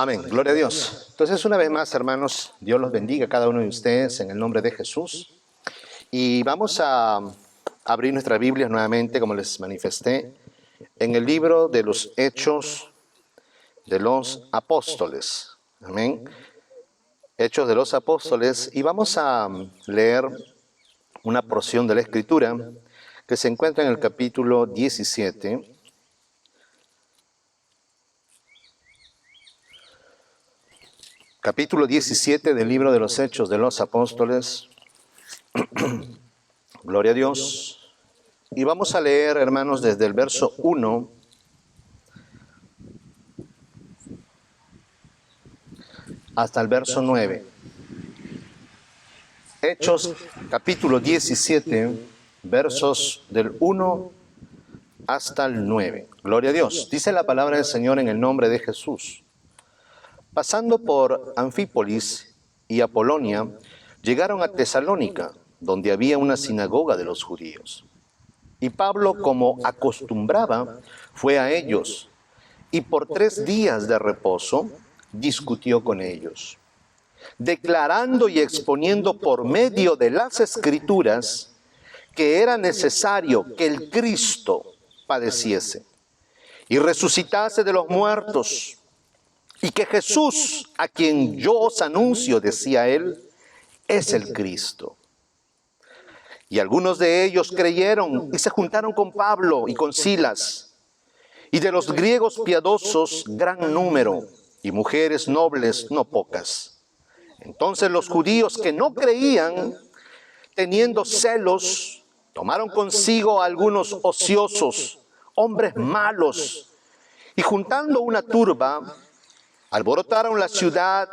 Amén, gloria a Dios. Entonces, una vez más, hermanos, Dios los bendiga a cada uno de ustedes en el nombre de Jesús. Y vamos a abrir nuestras Biblias nuevamente, como les manifesté, en el libro de los Hechos de los Apóstoles. Amén. Hechos de los Apóstoles. Y vamos a leer una porción de la Escritura que se encuentra en el capítulo 17. Capítulo 17 del libro de los Hechos de los Apóstoles. Gloria a Dios. Y vamos a leer, hermanos, desde el verso 1 hasta el verso 9. Hechos, capítulo 17, versos del 1 hasta el 9. Gloria a Dios. Dice la palabra del Señor en el nombre de Jesús. Pasando por Anfípolis y Apolonia, llegaron a Tesalónica, donde había una sinagoga de los judíos. Y Pablo, como acostumbraba, fue a ellos, y por 3 días de reposo discutió con ellos, declarando y exponiendo por medio de las Escrituras que era necesario que el Cristo padeciese y resucitase de los muertos, y que Jesús, a quien yo os anuncio, decía él, es el Cristo. Y algunos de ellos creyeron y se juntaron con Pablo y con Silas. Y de los griegos piadosos, gran número, y mujeres nobles no pocas. Entonces los judíos que no creían, teniendo celos, tomaron consigo a algunos ociosos, hombres malos, y juntando una turba, alborotaron la ciudad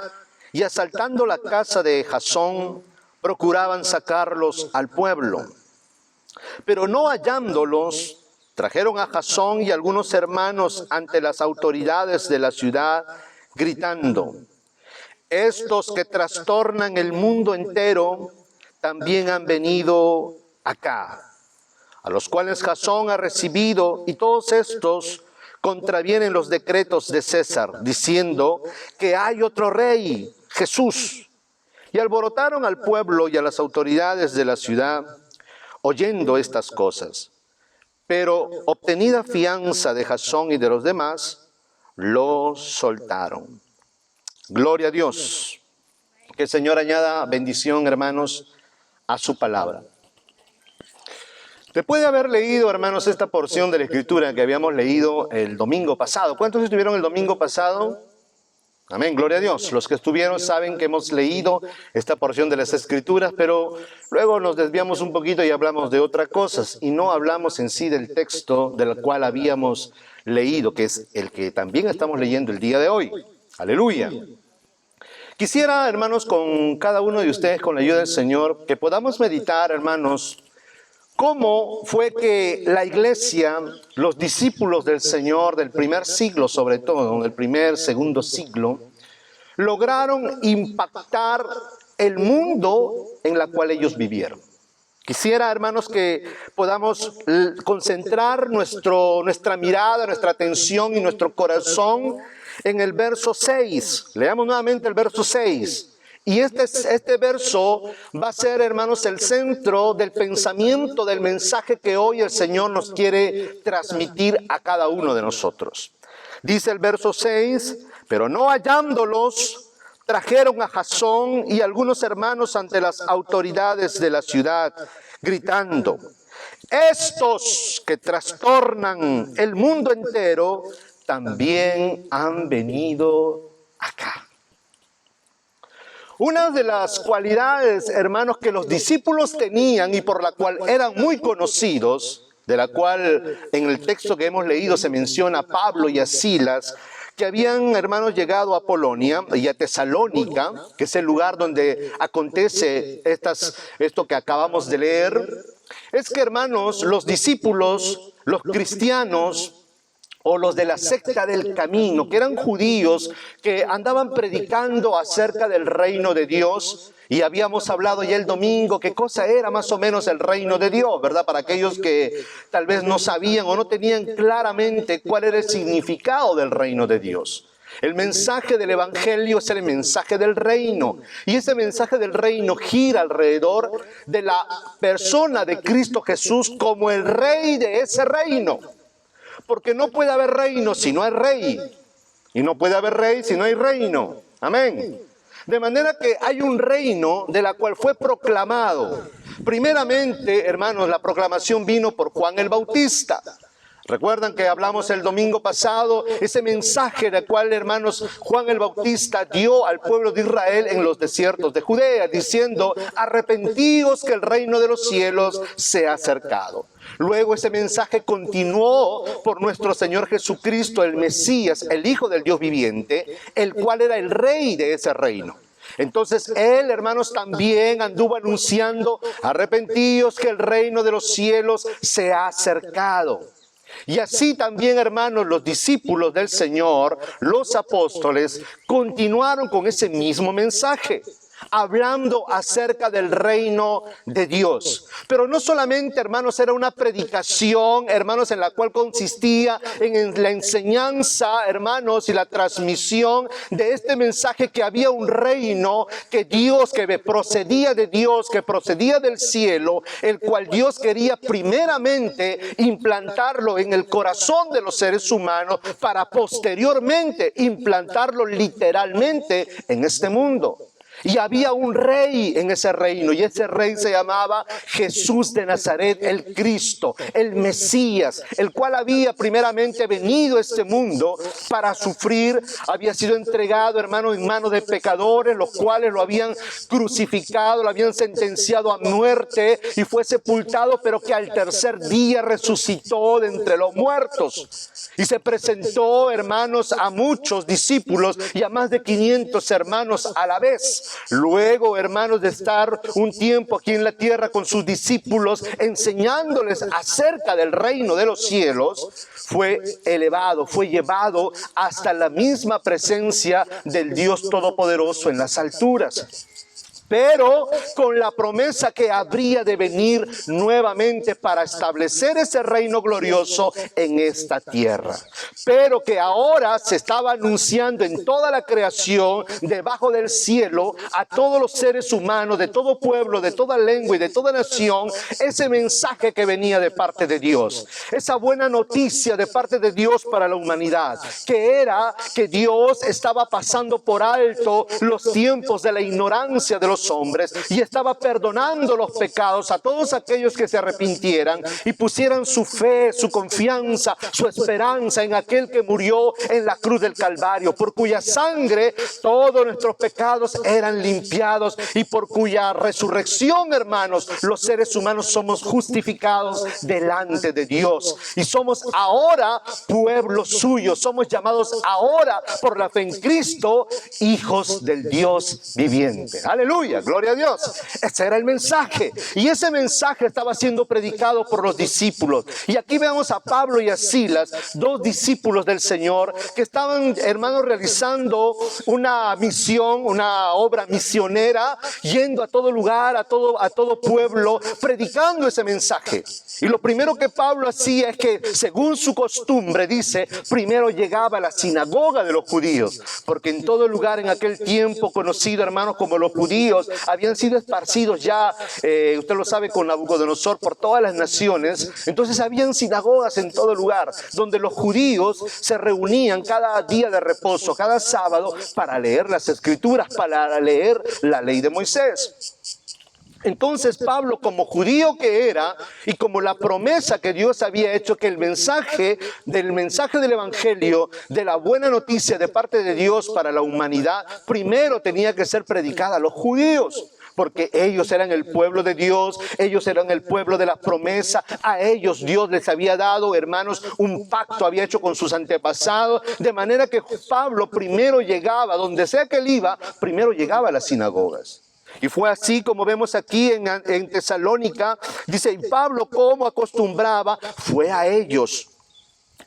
y asaltando la casa de Jasón, procuraban sacarlos al pueblo. Pero no hallándolos, trajeron a Jasón y algunos hermanos ante las autoridades de la ciudad, gritando: estos que trastornan el mundo entero, también han venido acá, a los cuales Jasón ha recibido, y todos estos contravienen los decretos de César, diciendo que hay otro rey, Jesús. Y alborotaron al pueblo y a las autoridades de la ciudad, oyendo estas cosas. Pero obtenida fianza de Jasón y de los demás, lo soltaron. Gloria a Dios. Que el Señor añada bendición, hermanos, a su palabra. Después de haber leído, hermanos, esta porción de la Escritura que habíamos leído el domingo pasado. ¿Cuántos estuvieron el domingo pasado? Amén, gloria a Dios. Los que estuvieron saben que hemos leído esta porción de las Escrituras, pero luego nos desviamos un poquito y hablamos de otras cosas, y no hablamos en sí del texto del cual habíamos leído, que es el que también estamos leyendo el día de hoy. Aleluya. Quisiera, hermanos, con cada uno de ustedes, con la ayuda del Señor, que podamos meditar, hermanos, cómo fue que la iglesia, los discípulos del Señor del primer siglo, sobre todo, del primer, segundo siglo, lograron impactar el mundo en el cual ellos vivieron. Quisiera, hermanos, que podamos concentrar nuestra mirada, nuestra atención y nuestro corazón en el verso 6. Leamos nuevamente el verso 6. Y este verso va a ser, hermanos, el centro del pensamiento, del mensaje que hoy el Señor nos quiere transmitir a cada uno de nosotros. Dice el verso 6, pero no hallándolos, trajeron a Jasón y algunos hermanos ante las autoridades de la ciudad, gritando: estos que trastornan el mundo entero, también han venido acá. Una de las cualidades, hermanos, que los discípulos tenían y por la cual eran muy conocidos, de la cual en el texto que hemos leído se menciona a Pablo y a Silas, que habían, hermanos, llegado a Polonia y a Tesalónica, que es el lugar donde acontece esto que acabamos de leer, es que, hermanos, los discípulos, los cristianos, o los de la secta del camino, que eran judíos, que andaban predicando acerca del reino de Dios, y habíamos hablado ya el domingo qué cosa era más o menos el reino de Dios, ¿verdad? Para aquellos que tal vez no sabían o no tenían claramente cuál era el significado del reino de Dios. El mensaje del Evangelio es el mensaje del reino. Y ese mensaje del reino gira alrededor de la persona de Cristo Jesús como el rey de ese reino. Porque no puede haber reino si no hay rey. Y no puede haber rey si no hay reino. Amén. De manera que hay un reino de la cual fue proclamado. Primeramente, hermanos, la proclamación vino por Juan el Bautista. Recuerdan que hablamos el domingo pasado, ese mensaje del cual, hermanos, Juan el Bautista dio al pueblo de Israel en los desiertos de Judea, diciendo, arrepentíos que el reino de los cielos se ha acercado. Luego ese mensaje continuó por nuestro Señor Jesucristo, el Mesías, el Hijo del Dios viviente, el cual era el rey de ese reino. Entonces él, hermanos, también anduvo anunciando, arrepentíos que el reino de los cielos se ha acercado. Y así también, hermanos, los discípulos del Señor, los apóstoles, continuaron con ese mismo mensaje, hablando acerca del reino de Dios. Pero no solamente, hermanos, era una predicación, hermanos, en la cual consistía en la enseñanza, hermanos, y la transmisión de este mensaje, que había un reino que Dios, que procedía de Dios, que procedía del cielo, el cual Dios quería primeramente implantarlo en el corazón de los seres humanos para posteriormente implantarlo literalmente en este mundo. Y había un rey en ese reino, y ese rey se llamaba Jesús de Nazaret, el Cristo, el Mesías, el cual había primeramente venido a este mundo para sufrir, había sido entregado, hermano, en manos de pecadores, los cuales lo habían crucificado, lo habían sentenciado a muerte y fue sepultado, pero que al tercer día resucitó de entre los muertos. Y se presentó, hermanos, a muchos discípulos y a más de 500 hermanos a la vez. Luego, hermanos, de estar un tiempo aquí en la tierra con sus discípulos, enseñándoles acerca del reino de los cielos, fue elevado, fue llevado hasta la misma presencia del Dios Todopoderoso en las alturas. Pero con la promesa que habría de venir nuevamente para establecer ese reino glorioso en esta tierra. Pero que ahora se estaba anunciando en toda la creación, debajo del cielo, a todos los seres humanos, de todo pueblo, de toda lengua y de toda nación, ese mensaje que venía de parte de Dios. Esa buena noticia de parte de Dios para la humanidad, que era que Dios estaba pasando por alto los tiempos de la ignorancia de los hombres y estaba perdonando los pecados a todos aquellos que se arrepintieran y pusieran su fe, su confianza, su esperanza en aquel que murió en la cruz del Calvario, por cuya sangre todos nuestros pecados eran limpiados y por cuya resurrección, hermanos, los seres humanos somos justificados delante de Dios y somos ahora pueblo suyo, somos llamados ahora por la fe en Cristo hijos del Dios viviente. Aleluya. Gloria a Dios. Ese era el mensaje. Y ese mensaje estaba siendo predicado por los discípulos. Y aquí vemos a Pablo y a Silas, dos discípulos del Señor, que estaban, hermanos, realizando una misión, una obra misionera, yendo a todo lugar, a todo pueblo, predicando ese mensaje. Y lo primero que Pablo hacía es que, según su costumbre, dice, primero llegaba a la sinagoga de los judíos, porque en todo lugar en aquel tiempo conocido, hermanos, como los judíos, habían sido esparcidos ya, usted lo sabe, con Nabucodonosor por todas las naciones. Entonces habían sinagogas en todo lugar, donde los judíos se reunían cada día de reposo, cada sábado, para leer las escrituras, para leer la ley de Moisés. Entonces Pablo, como judío que era y como la promesa que Dios había hecho, que el mensaje del evangelio, de la buena noticia de parte de Dios para la humanidad, primero tenía que ser predicada a los judíos, porque ellos eran el pueblo de Dios, ellos eran el pueblo de la promesa, a ellos Dios les había dado, hermanos, un pacto, había hecho con sus antepasados, de manera que Pablo primero llegaba, donde sea que él iba, primero llegaba a las sinagogas. Y fue así como vemos aquí en Tesalónica, dice, y Pablo, como acostumbraba, fue a ellos.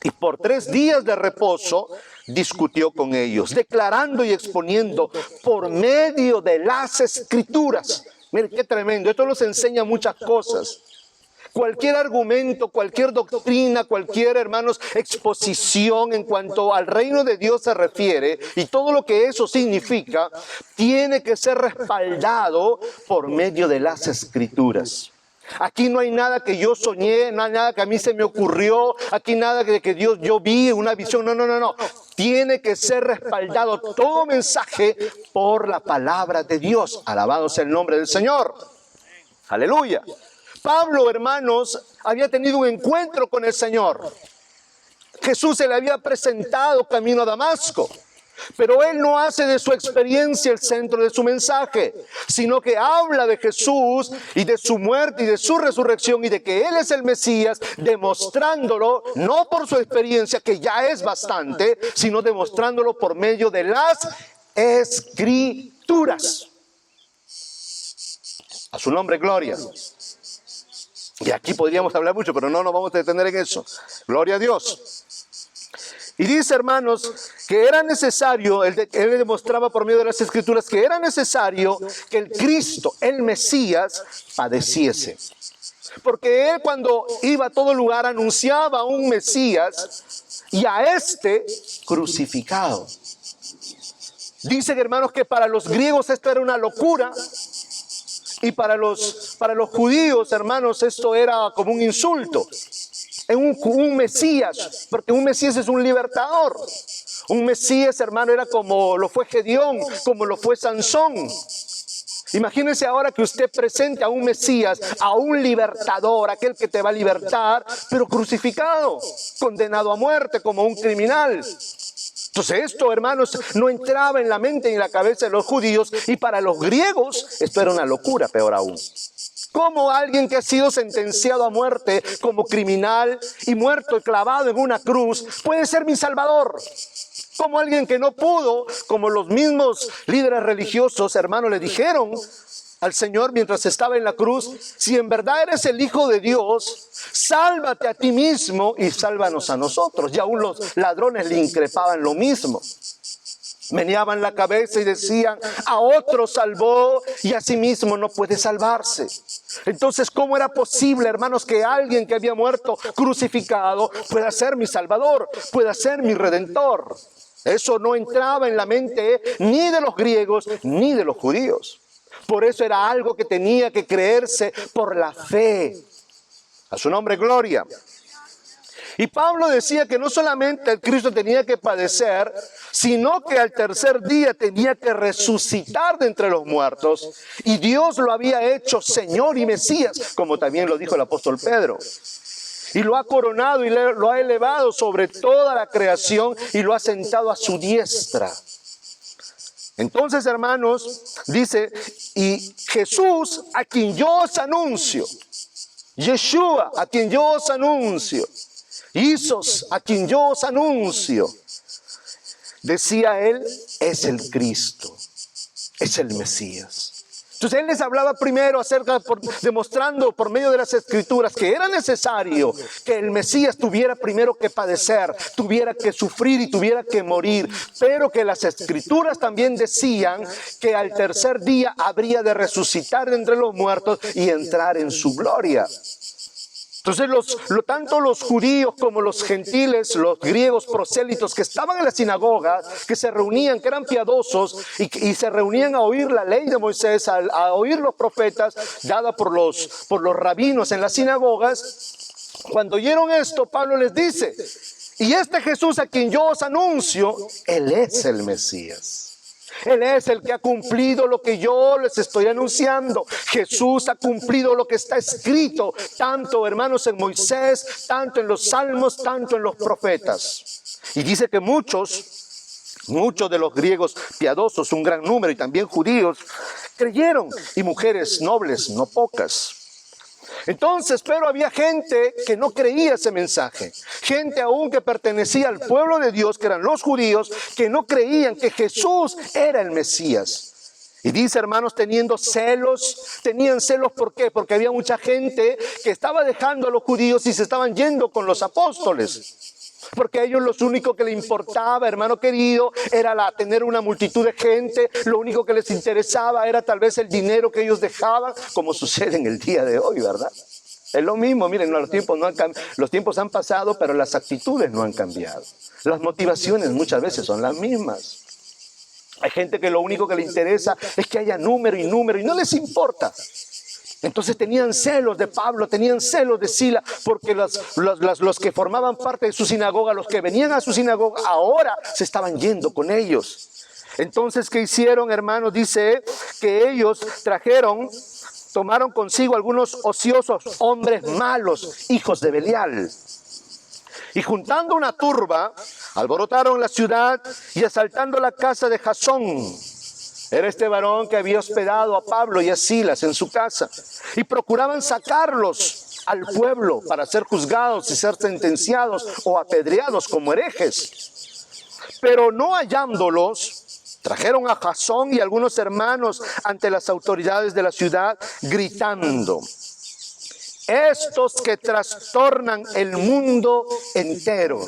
Y por 3 días de reposo discutió con ellos, declarando y exponiendo por medio de las escrituras. Miren qué tremendo, esto nos enseña muchas cosas. Cualquier argumento, cualquier doctrina, cualquier, hermanos, exposición en cuanto al reino de Dios se refiere y todo lo que eso significa, tiene que ser respaldado por medio de las Escrituras. Aquí no hay nada que yo soñé, no hay nada que a mí se me ocurrió, aquí nada que Dios, yo vi una visión, no. Tiene que ser respaldado todo mensaje por la palabra de Dios. Alabado sea el nombre del Señor. Aleluya. Pablo, hermanos, había tenido un encuentro con el Señor. Jesús se le había presentado camino a Damasco. Pero él no hace de su experiencia el centro de su mensaje, sino que habla de Jesús y de su muerte y de su resurrección y de que Él es el Mesías, demostrándolo no por su experiencia, que ya es bastante, sino demostrándolo por medio de las Escrituras. A su nombre, gloria. Y aquí podríamos hablar mucho, pero no nos vamos a detener en eso. Gloria a Dios. Y dice, hermanos, que era necesario, él demostraba por medio de las Escrituras que era necesario que el Cristo, el Mesías, padeciese. Porque él, cuando iba a todo lugar, anunciaba a un Mesías y a este crucificado. Dicen, hermanos, que para los griegos esto era una locura y para los judíos, hermanos, esto era como un insulto. Un Mesías, porque un Mesías es un libertador. Un Mesías, hermano, era como lo fue Gedeón, como lo fue Sansón. Imagínense ahora que usted presente a un Mesías, a un libertador, aquel que te va a libertar, pero crucificado, condenado a muerte como un criminal. Entonces esto, hermanos, no entraba en la mente y en la cabeza de los judíos, y para los griegos esto era una locura, peor aún. ¿Cómo alguien que ha sido sentenciado a muerte como criminal y muerto y clavado en una cruz puede ser mi salvador? Como alguien que no pudo, como los mismos líderes religiosos, hermanos, le dijeron al Señor mientras estaba en la cruz: si en verdad eres el Hijo de Dios, sálvate a ti mismo y sálvanos a nosotros. Y aún los ladrones le increpaban lo mismo. Meneaban la cabeza y decían: a otro salvó y a sí mismo no puede salvarse. Entonces, ¿cómo era posible, hermanos, que alguien que había muerto crucificado pueda ser mi salvador, pueda ser mi redentor? Eso no entraba en la mente ni de los griegos ni de los judíos. Por eso era algo que tenía que creerse por la fe. A su nombre, gloria. Y Pablo decía que no solamente el Cristo tenía que padecer, sino que al tercer día tenía que resucitar de entre los muertos. Y Dios lo había hecho Señor y Mesías, como también lo dijo el apóstol Pedro. Y lo ha coronado y lo ha elevado sobre toda la creación y lo ha sentado a su diestra. Entonces, hermanos, dice: y Jesús, a quien yo os anuncio, Yeshua, a quien yo os anuncio, Isos, a quien yo os anuncio, decía él, es el Cristo, es el Mesías. Entonces él les hablaba primero demostrando por medio de las Escrituras que era necesario que el Mesías tuviera primero que padecer, tuviera que sufrir y tuviera que morir, pero que las Escrituras también decían que al tercer día habría de resucitar de entre los muertos y entrar en su gloria. Entonces tanto los judíos como los gentiles, los griegos prosélitos que estaban en la sinagoga, que se reunían, que eran piadosos y se reunían a oír la ley de Moisés, a oír los profetas dada por los rabinos en las sinagogas, cuando oyeron esto, Pablo les dice: y este Jesús a quien yo os anuncio, Él es el Mesías. Él es el que ha cumplido lo que yo les estoy anunciando. Jesús ha cumplido lo que está escrito, tanto, hermanos, en Moisés, tanto en los salmos, tanto en los profetas. Y dice que muchos de los griegos piadosos, un gran número, y también judíos, creyeron, y mujeres nobles, no pocas. Entonces, pero había gente que no creía ese mensaje, gente aún que pertenecía al pueblo de Dios, que eran los judíos, que no creían que Jesús era el Mesías. Y dice, hermanos, tenían celos, ¿por qué? Porque había mucha gente que estaba dejando a los judíos y se estaban yendo con los apóstoles. Porque a ellos lo único que les importaba, hermano querido, era tener una multitud de gente. Lo único que les interesaba era tal vez el dinero que ellos dejaban, como sucede en el día de hoy, ¿verdad? Es lo mismo, miren, los tiempos no han los tiempos han pasado, pero las actitudes no han cambiado. Las motivaciones muchas veces son las mismas. Hay gente que lo único que le interesa es que haya número y no les importa. Entonces tenían celos de Pablo, tenían celos de Sila, porque los que formaban parte de su sinagoga, los que venían a su sinagoga, ahora se estaban yendo con ellos. Entonces, ¿qué hicieron, hermanos? Dice que ellos tomaron consigo algunos ociosos hombres malos, hijos de Belial. Y juntando una turba, alborotaron la ciudad y asaltando la casa de Jasón. Era este varón que había hospedado a Pablo y a Silas en su casa. Y procuraban sacarlos al pueblo para ser juzgados y ser sentenciados o apedreados como herejes. Pero no hallándolos, trajeron a Jasón y algunos hermanos ante las autoridades de la ciudad, gritando: estos que trastornan el mundo entero.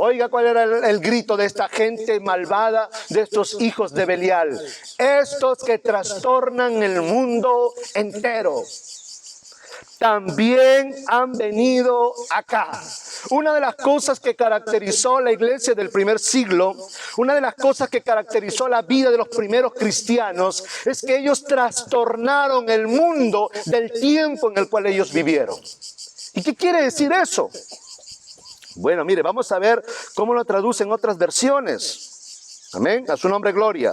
Oiga, ¿cuál era el grito de esta gente malvada, de estos hijos de Belial? Estos que trastornan el mundo entero también han venido acá. Una de las cosas que caracterizó la iglesia del primer siglo, una de las cosas que caracterizó la vida de los primeros cristianos, es que ellos trastornaron el mundo del tiempo en el cual ellos vivieron. ¿Y qué quiere decir eso? Bueno, mire, vamos a ver cómo lo traducen otras versiones. Amén, a su nombre gloria.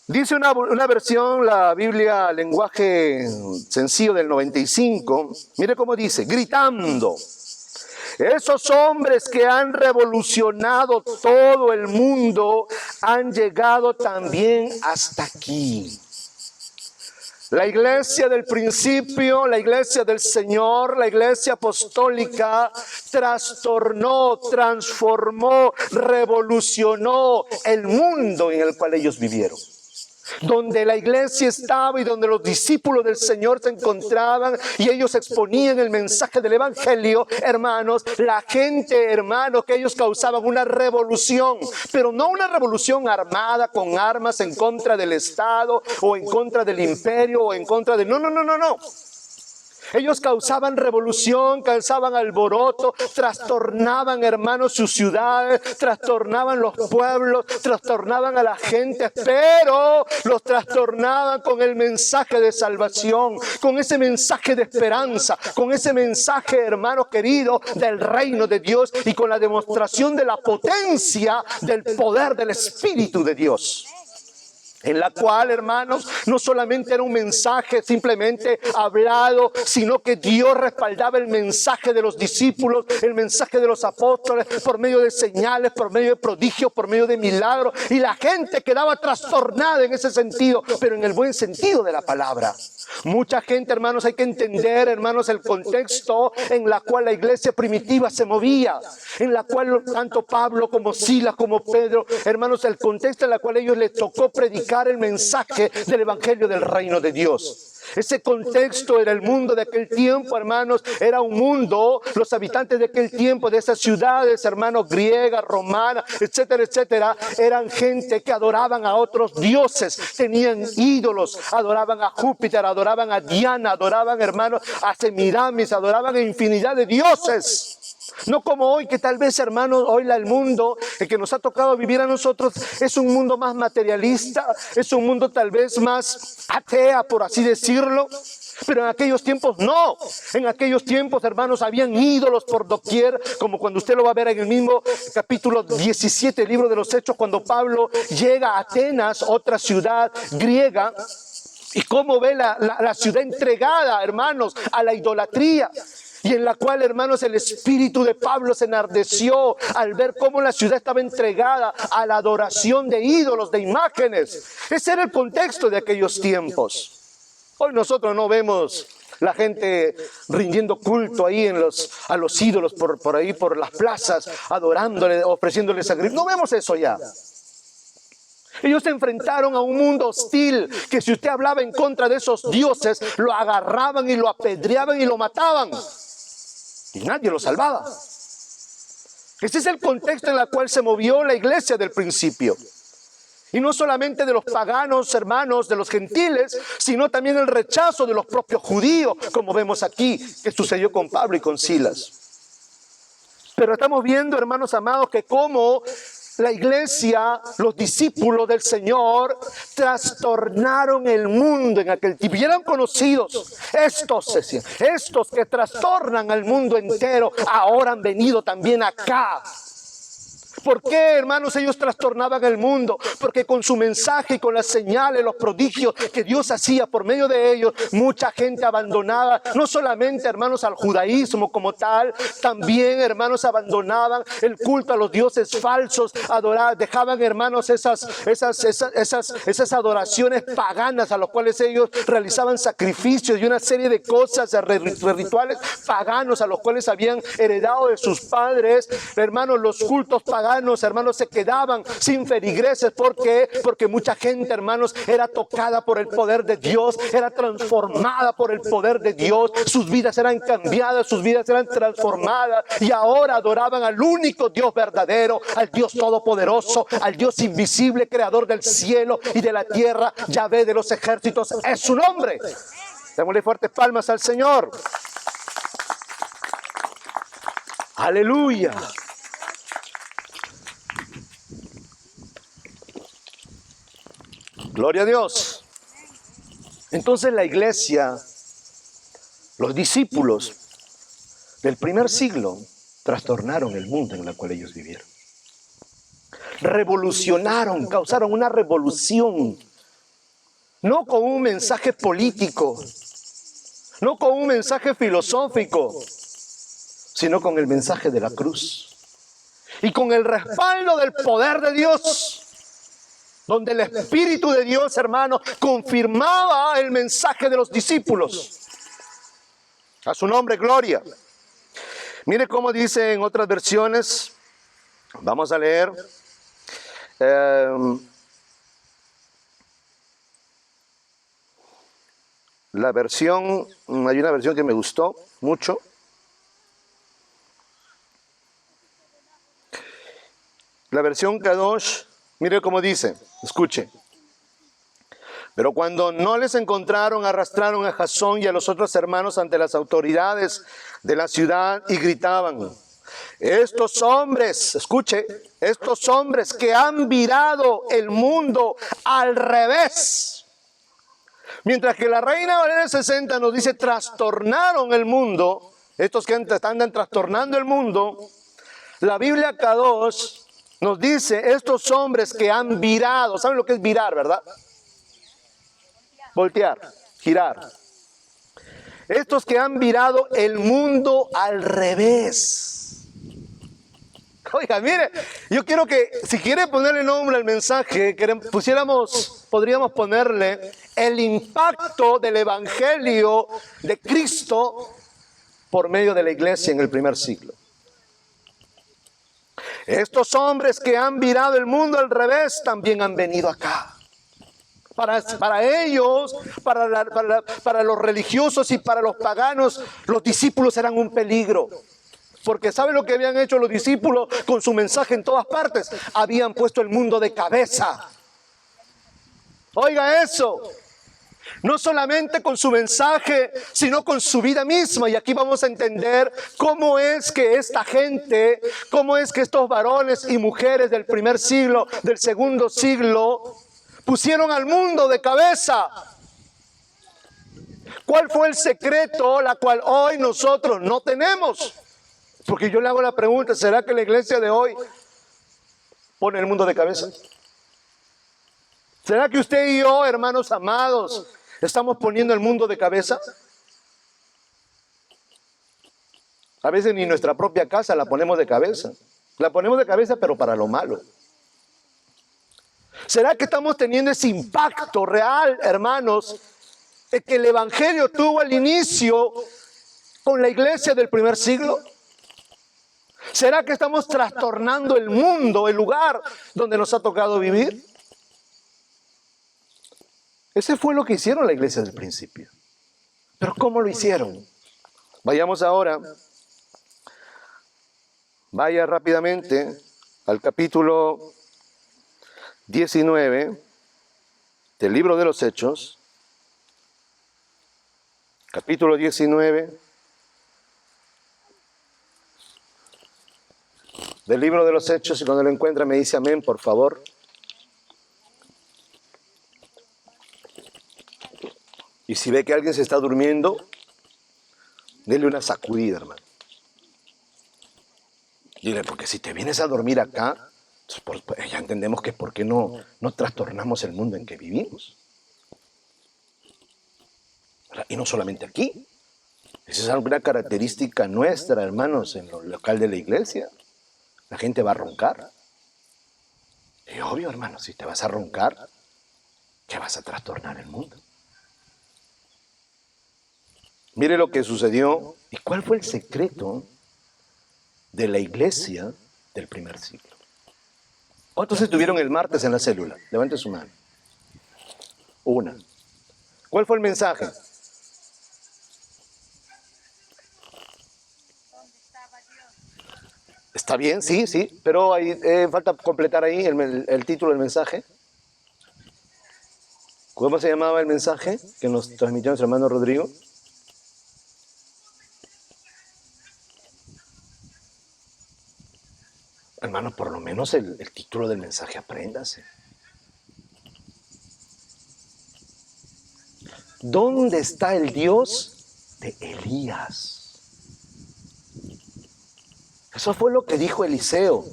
Dice una versión, la Biblia lenguaje sencillo del 95, mire cómo dice: gritando, esos hombres que han revolucionado todo el mundo han llegado también hasta aquí. La iglesia del principio, la iglesia del Señor, la iglesia apostólica trastornó, transformó, revolucionó el mundo en el cual ellos vivieron. Donde la iglesia estaba y donde los discípulos del Señor se encontraban y ellos exponían el mensaje del evangelio, hermanos, la gente, hermanos, que ellos causaban una revolución, pero no una revolución armada con armas en contra del Estado o en contra del imperio o en contra de... No. Ellos causaban revolución, causaban alboroto, trastornaban, hermanos, sus ciudades, trastornaban los pueblos, trastornaban a la gente, pero los trastornaban con el mensaje de salvación, con ese mensaje de esperanza, con ese mensaje, hermano querido, del reino de Dios y con la demostración de la potencia del poder del Espíritu de Dios. En la cual, hermanos, no solamente era un mensaje simplemente hablado, sino que Dios respaldaba el mensaje de los discípulos, el mensaje de los apóstoles, por medio de señales, por medio de prodigios, por medio de milagros. Y la gente quedaba trastornada en ese sentido, pero en el buen sentido de la palabra. Mucha gente, hermanos, hay que entender, hermanos, el contexto en la cual la iglesia primitiva se movía, en la cual tanto Pablo como Silas como Pedro, hermanos, el contexto en la cual ellos les tocó predicar el mensaje del evangelio del reino de Dios. Ese contexto era el mundo de aquel tiempo, hermanos, era un mundo, los habitantes de aquel tiempo, de esas ciudades, hermanos, griegas, romanas, etcétera, etcétera, eran gente que adoraban a otros dioses, tenían ídolos, adoraban a Júpiter, adoraban a Diana, adoraban, hermanos, a Semiramis, adoraban a infinidad de dioses. No como hoy, que tal vez, hermanos, hoy el mundo, el que nos ha tocado vivir a nosotros, es un mundo más materialista, es un mundo tal vez más atea, por así decirlo. Pero en aquellos tiempos no. En aquellos tiempos, hermanos, habían ídolos por doquier, como cuando usted lo va a ver en el mismo capítulo 17, libro de los Hechos, cuando Pablo llega a Atenas, otra ciudad griega, y cómo ve la ciudad entregada, hermanos, a la idolatría. Y en la cual, hermanos, el espíritu de Pablo se enardeció al ver cómo la ciudad estaba entregada a la adoración de ídolos, de imágenes. Ese era el contexto de aquellos tiempos. Hoy nosotros no vemos la gente rindiendo culto ahí a los ídolos por ahí, por las plazas, adorándole, ofreciéndole sacrificio. No vemos eso ya. Ellos se enfrentaron a un mundo hostil, que si usted hablaba en contra de esos dioses, lo agarraban y lo apedreaban y lo mataban. Y nadie lo salvaba. Ese es el contexto en el cual se movió la iglesia del principio. Y no solamente de los paganos, hermanos, de los gentiles, sino también el rechazo de los propios judíos, como vemos aquí, que sucedió con Pablo y con Silas. Pero estamos viendo, hermanos amados, que como la iglesia, los discípulos del Señor, trastornaron el mundo en aquel tiempo. Y eran conocidos. Estos que trastornan al mundo entero, ahora han venido también acá. ¿Por qué, hermanos, ellos trastornaban el mundo? Porque con su mensaje y con las señales, los prodigios que Dios hacía por medio de ellos, mucha gente abandonaba, no solamente, hermanos, al judaísmo como tal, también, hermanos, abandonaban el culto a los dioses falsos, dejaban, hermanos, esas adoraciones paganas a las cuales ellos realizaban sacrificios y una serie de cosas, de rituales paganos a los cuales habían heredado de sus padres. Hermanos, los cultos paganos, hermanos, se quedaban sin feligreses. ¿Por qué? Porque mucha gente, hermanos, era tocada por el poder de Dios, era transformada por el poder de Dios. Sus vidas eran cambiadas, sus vidas eran transformadas, y ahora adoraban al único Dios verdadero, al Dios todopoderoso, al Dios invisible, creador del cielo y de la tierra. Yahvé de los ejércitos es su nombre. Démosle fuertes palmas al Señor. Aleluya. Gloria a Dios. Entonces la iglesia, los discípulos del primer siglo, trastornaron el mundo en el cual ellos vivieron. Revolucionaron, causaron una revolución. No con un mensaje político, no con un mensaje filosófico, sino con el mensaje de la cruz. Y con el respaldo del poder de Dios, donde el Espíritu de Dios, hermano, confirmaba el mensaje de los discípulos. A su nombre, gloria. Mire cómo dice en otras versiones. Vamos a leer. La versión, hay una versión que me gustó mucho. La versión Kadosh, mire cómo dice, escuche. Pero cuando no les encontraron, arrastraron a Jasón y a los otros hermanos ante las autoridades de la ciudad y gritaban: estos hombres, escuche, estos hombres que han virado el mundo al revés. Mientras que la Reina Valera 60 nos dice trastornaron el mundo, estos que andan trastornando el mundo, la Biblia Kadosh nos dice estos hombres que han virado. ¿Saben lo que es virar, verdad? Voltear, girar. Estos que han virado el mundo al revés. Oiga, mire, yo quiero que, si quiere ponerle nombre al mensaje, podríamos ponerle el impacto del evangelio de Cristo por medio de la iglesia en el primer siglo. Estos hombres que han virado el mundo al revés también han venido acá. Para ellos, para los religiosos y para los paganos, los discípulos eran un peligro. Porque ¿saben lo que habían hecho los discípulos con su mensaje en todas partes? Habían puesto el mundo de cabeza. Oiga eso. No solamente con su mensaje, sino con su vida misma. Y aquí vamos a entender cómo es que esta gente, cómo es que estos varones y mujeres del primer siglo, del segundo siglo, pusieron al mundo de cabeza. ¿Cuál fue el secreto, la cual hoy nosotros no tenemos? Porque yo le hago la pregunta, ¿será que la iglesia de hoy pone el mundo de cabeza? ¿Será que usted y yo, hermanos amados, estamos poniendo el mundo de cabeza? A veces ni nuestra propia casa la ponemos de cabeza. La ponemos de cabeza, pero para lo malo. ¿Será que estamos teniendo ese impacto real, hermanos, de que el evangelio tuvo al inicio con la iglesia del primer siglo? ¿Será que estamos trastornando el mundo, el lugar donde nos ha tocado vivir? Ese fue lo que hicieron la iglesia del principio. Pero ¿cómo lo hicieron? Vayamos ahora, vaya rápidamente al capítulo 19 del libro de los Hechos, capítulo 19 del libro de los Hechos, y cuando lo encuentra me dice amén, por favor. Y si ve que alguien se está durmiendo, dele una sacudida, hermano. Dile, porque si te vienes a dormir acá, pues ya entendemos que por qué no trastornamos el mundo en que vivimos. Y no solamente aquí. Esa es alguna característica nuestra, hermanos, en lo local de la iglesia. La gente va a roncar. Y obvio, hermano, si te vas a roncar, ¿qué vas a trastornar el mundo? Mire lo que sucedió y cuál fue el secreto de la iglesia del primer siglo. ¿Cuántos estuvieron el martes en la célula? Levante su mano. Una. ¿Cuál fue el mensaje? Está bien, sí, pero ahí, falta completar ahí el título del mensaje. ¿Cómo se llamaba el mensaje que nos transmitió nuestro hermano Rodrigo? Hermano, por lo menos el título del mensaje, apréndase. ¿Dónde está el Dios de Elías? Eso fue lo que dijo Eliseo.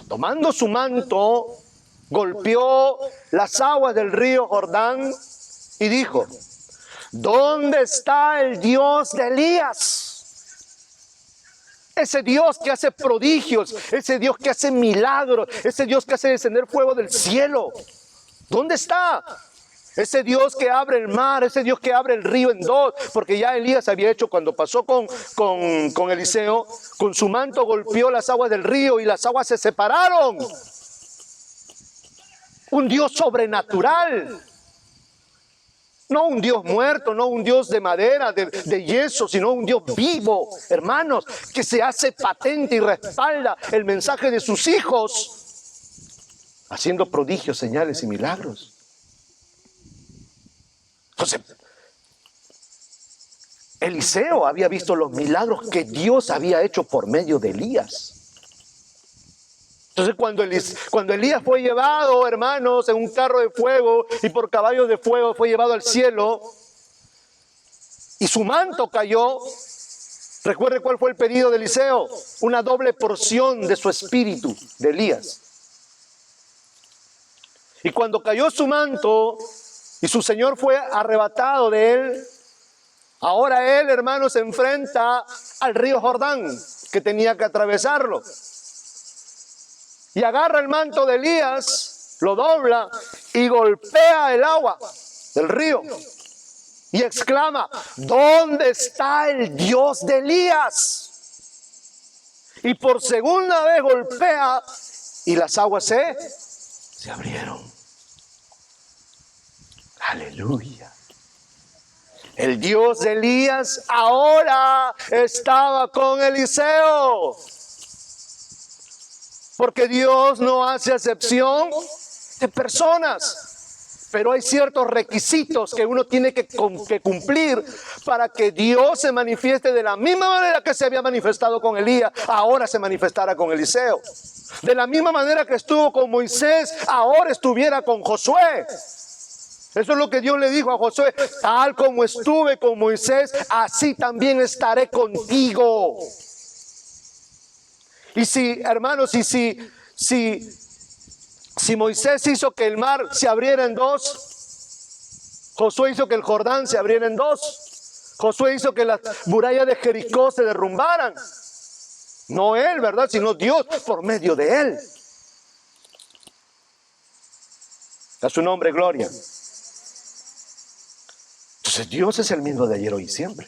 Tomando su manto, golpeó las aguas del río Jordán y dijo, ¿dónde está el Dios de Elías? Ese Dios que hace prodigios, ese Dios que hace milagros, ese Dios que hace descender fuego del cielo. ¿Dónde está? Ese Dios que abre el mar, ese Dios que abre el río en dos, porque ya Elías había hecho cuando pasó con Eliseo, con su manto golpeó las aguas del río y las aguas se separaron. Un Dios sobrenatural. No un Dios muerto, no un Dios de madera, de yeso, sino un Dios vivo, hermanos, que se hace patente y respalda el mensaje de sus hijos, haciendo prodigios, señales y milagros. Entonces, Eliseo había visto los milagros que Dios había hecho por medio de Elías. Entonces cuando Elías fue llevado, hermanos, en un carro de fuego y por caballos de fuego fue llevado al cielo y su manto cayó, recuerde cuál fue el pedido de Eliseo, una doble porción de su espíritu, de Elías. Y cuando cayó su manto y su Señor fue arrebatado de él, ahora él, hermanos, se enfrenta al río Jordán, que tenía que atravesarlo. Y agarra el manto de Elías, lo dobla y golpea el agua del río. Y exclama, ¿dónde está el Dios de Elías? Y por segunda vez golpea y las aguas se abrieron. Aleluya. El Dios de Elías ahora estaba con Eliseo. Porque Dios no hace acepción de personas. Pero hay ciertos requisitos que uno tiene que cumplir para que Dios se manifieste de la misma manera que se había manifestado con Elías, ahora se manifestara con Eliseo. De la misma manera que estuvo con Moisés, ahora estuviera con Josué. Eso es lo que Dios le dijo a Josué, tal como estuve con Moisés, así también estaré contigo. Y si, hermanos, si Moisés hizo que el mar se abriera en dos, Josué hizo que el Jordán se abriera en dos, Josué hizo que las murallas de Jericó se derrumbaran. No él, ¿verdad? Sino Dios por medio de él. A su nombre, gloria. Entonces Dios es el mismo de ayer, hoy y siempre.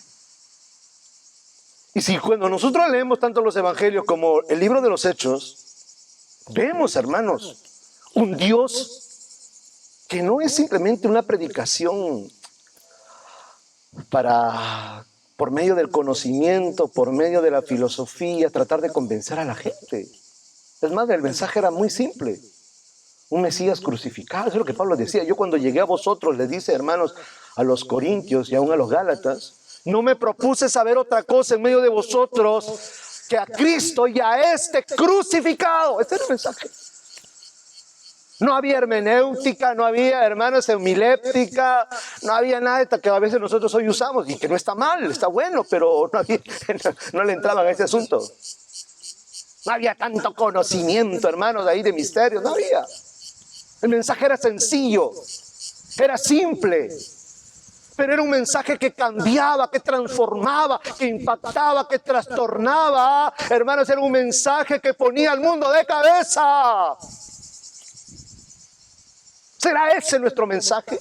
Y si cuando nosotros leemos tanto los evangelios como el libro de los Hechos, vemos, hermanos, un Dios que no es simplemente una predicación para, por medio del conocimiento, por medio de la filosofía, tratar de convencer a la gente. Es más, el mensaje era muy simple. Un Mesías crucificado. Eso es lo que Pablo decía. Yo cuando llegué a vosotros, le dice, hermanos, a los corintios y aún a los gálatas, no me propuse saber otra cosa en medio de vosotros que a Cristo y a este crucificado. Este es el mensaje. No había hermenéutica, no había, hermanos, homiléptica, no había nada que a veces nosotros hoy usamos y que no está mal, está bueno, pero no le entraban a ese asunto. No había tanto conocimiento, hermanos, ahí de misterios, no había. El mensaje era sencillo, era simple, pero era un mensaje que cambiaba, que transformaba, que impactaba, que trastornaba. Hermanos, era un mensaje que ponía al mundo de cabeza. ¿Será ese nuestro mensaje?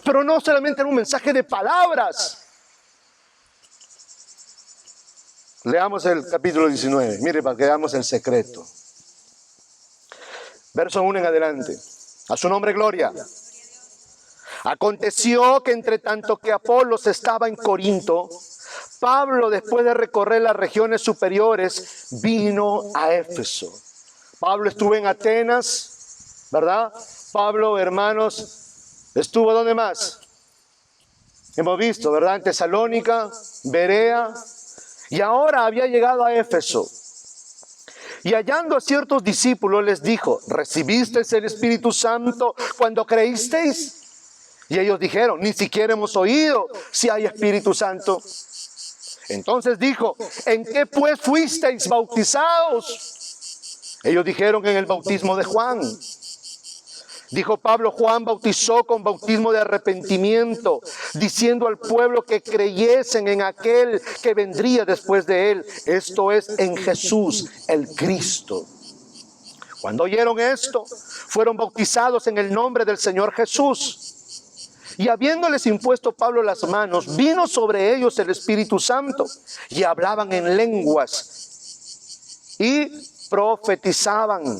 Pero no solamente era un mensaje de palabras. Leamos el capítulo 19. Mire, para que veamos el secreto. Verso 1 en adelante. A su nombre, gloria. Aconteció que entre tanto que Apolos estaba en Corinto, Pablo, después de recorrer las regiones superiores, vino a Éfeso. Pablo estuvo en Atenas, ¿verdad? Pablo, hermanos, estuvo ¿dónde más? Hemos visto, ¿verdad? En Tesalónica, Berea, y ahora había llegado a Éfeso. Y hallando a ciertos discípulos les dijo, ¿recibisteis el Espíritu Santo cuando creísteis? Y ellos dijeron, ni siquiera hemos oído si hay Espíritu Santo. Entonces dijo, ¿en qué pues fuisteis bautizados? Ellos dijeron, en el bautismo de Juan. Dijo Pablo, Juan bautizó con bautismo de arrepentimiento, diciendo al pueblo que creyesen en aquel que vendría después de él, esto es, en Jesús, el Cristo. Cuando oyeron esto, fueron bautizados en el nombre del Señor Jesús. Y habiéndoles impuesto Pablo las manos, vino sobre ellos el Espíritu Santo, y hablaban en lenguas, y profetizaban.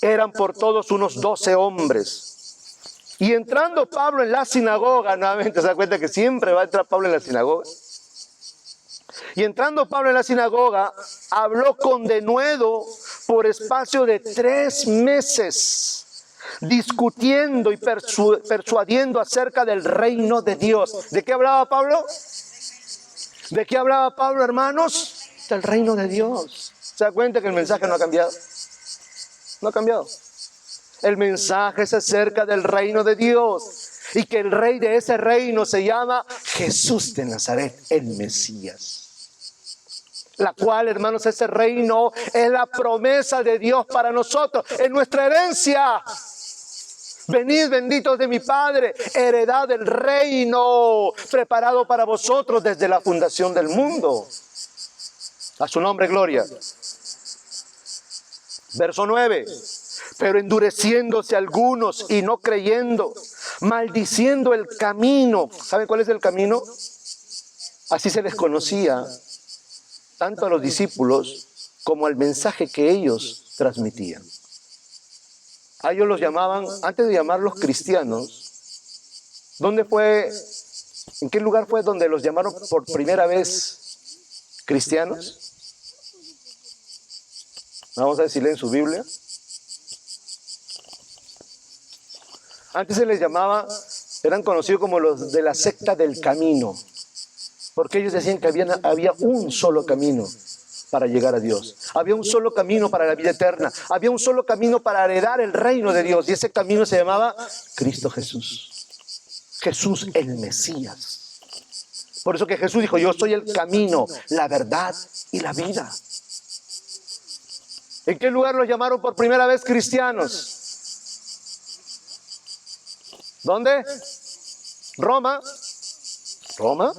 Eran por todos unos 12 hombres. Y entrando Pablo en la sinagoga, nuevamente se da cuenta que siempre va a entrar Pablo en la sinagoga. Y entrando Pablo en la sinagoga, habló con denuedo por espacio de 3 meses, discutiendo y persuadiendo acerca del reino de Dios. ¿De qué hablaba Pablo? ¿De qué hablaba Pablo, hermanos? Del reino de Dios. ¿Se da cuenta que el mensaje no ha cambiado? No ha cambiado. El mensaje es acerca del reino de Dios y que el rey de ese reino se llama Jesús de Nazaret, el Mesías. La cual, hermanos, ese reino es la promesa de Dios para nosotros, es nuestra herencia. Venid benditos de mi Padre, heredad del reino preparado para vosotros desde la fundación del mundo. A su nombre, gloria. Verso 9, pero endureciéndose algunos y no creyendo, maldiciendo el camino. ¿Saben cuál es el camino? Así se les conocía tanto a los discípulos como al mensaje que ellos transmitían. A ellos los llamaban, antes de llamarlos cristianos, ¿dónde fue, en qué lugar fue donde los llamaron por primera vez cristianos? Vamos a ver si leen su Biblia. Antes se les llamaba, eran conocidos como los de la secta del camino, porque ellos decían que había un solo camino para llegar a Dios. Había un solo camino para la vida eterna. Había un solo camino para heredar el reino de Dios. Y ese camino se llamaba Cristo Jesús. Jesús el Mesías. Por eso que Jesús dijo, yo soy el camino, la verdad y la vida. ¿En qué lugar los llamaron por primera vez cristianos? ¿Dónde? Roma. ¿Roma?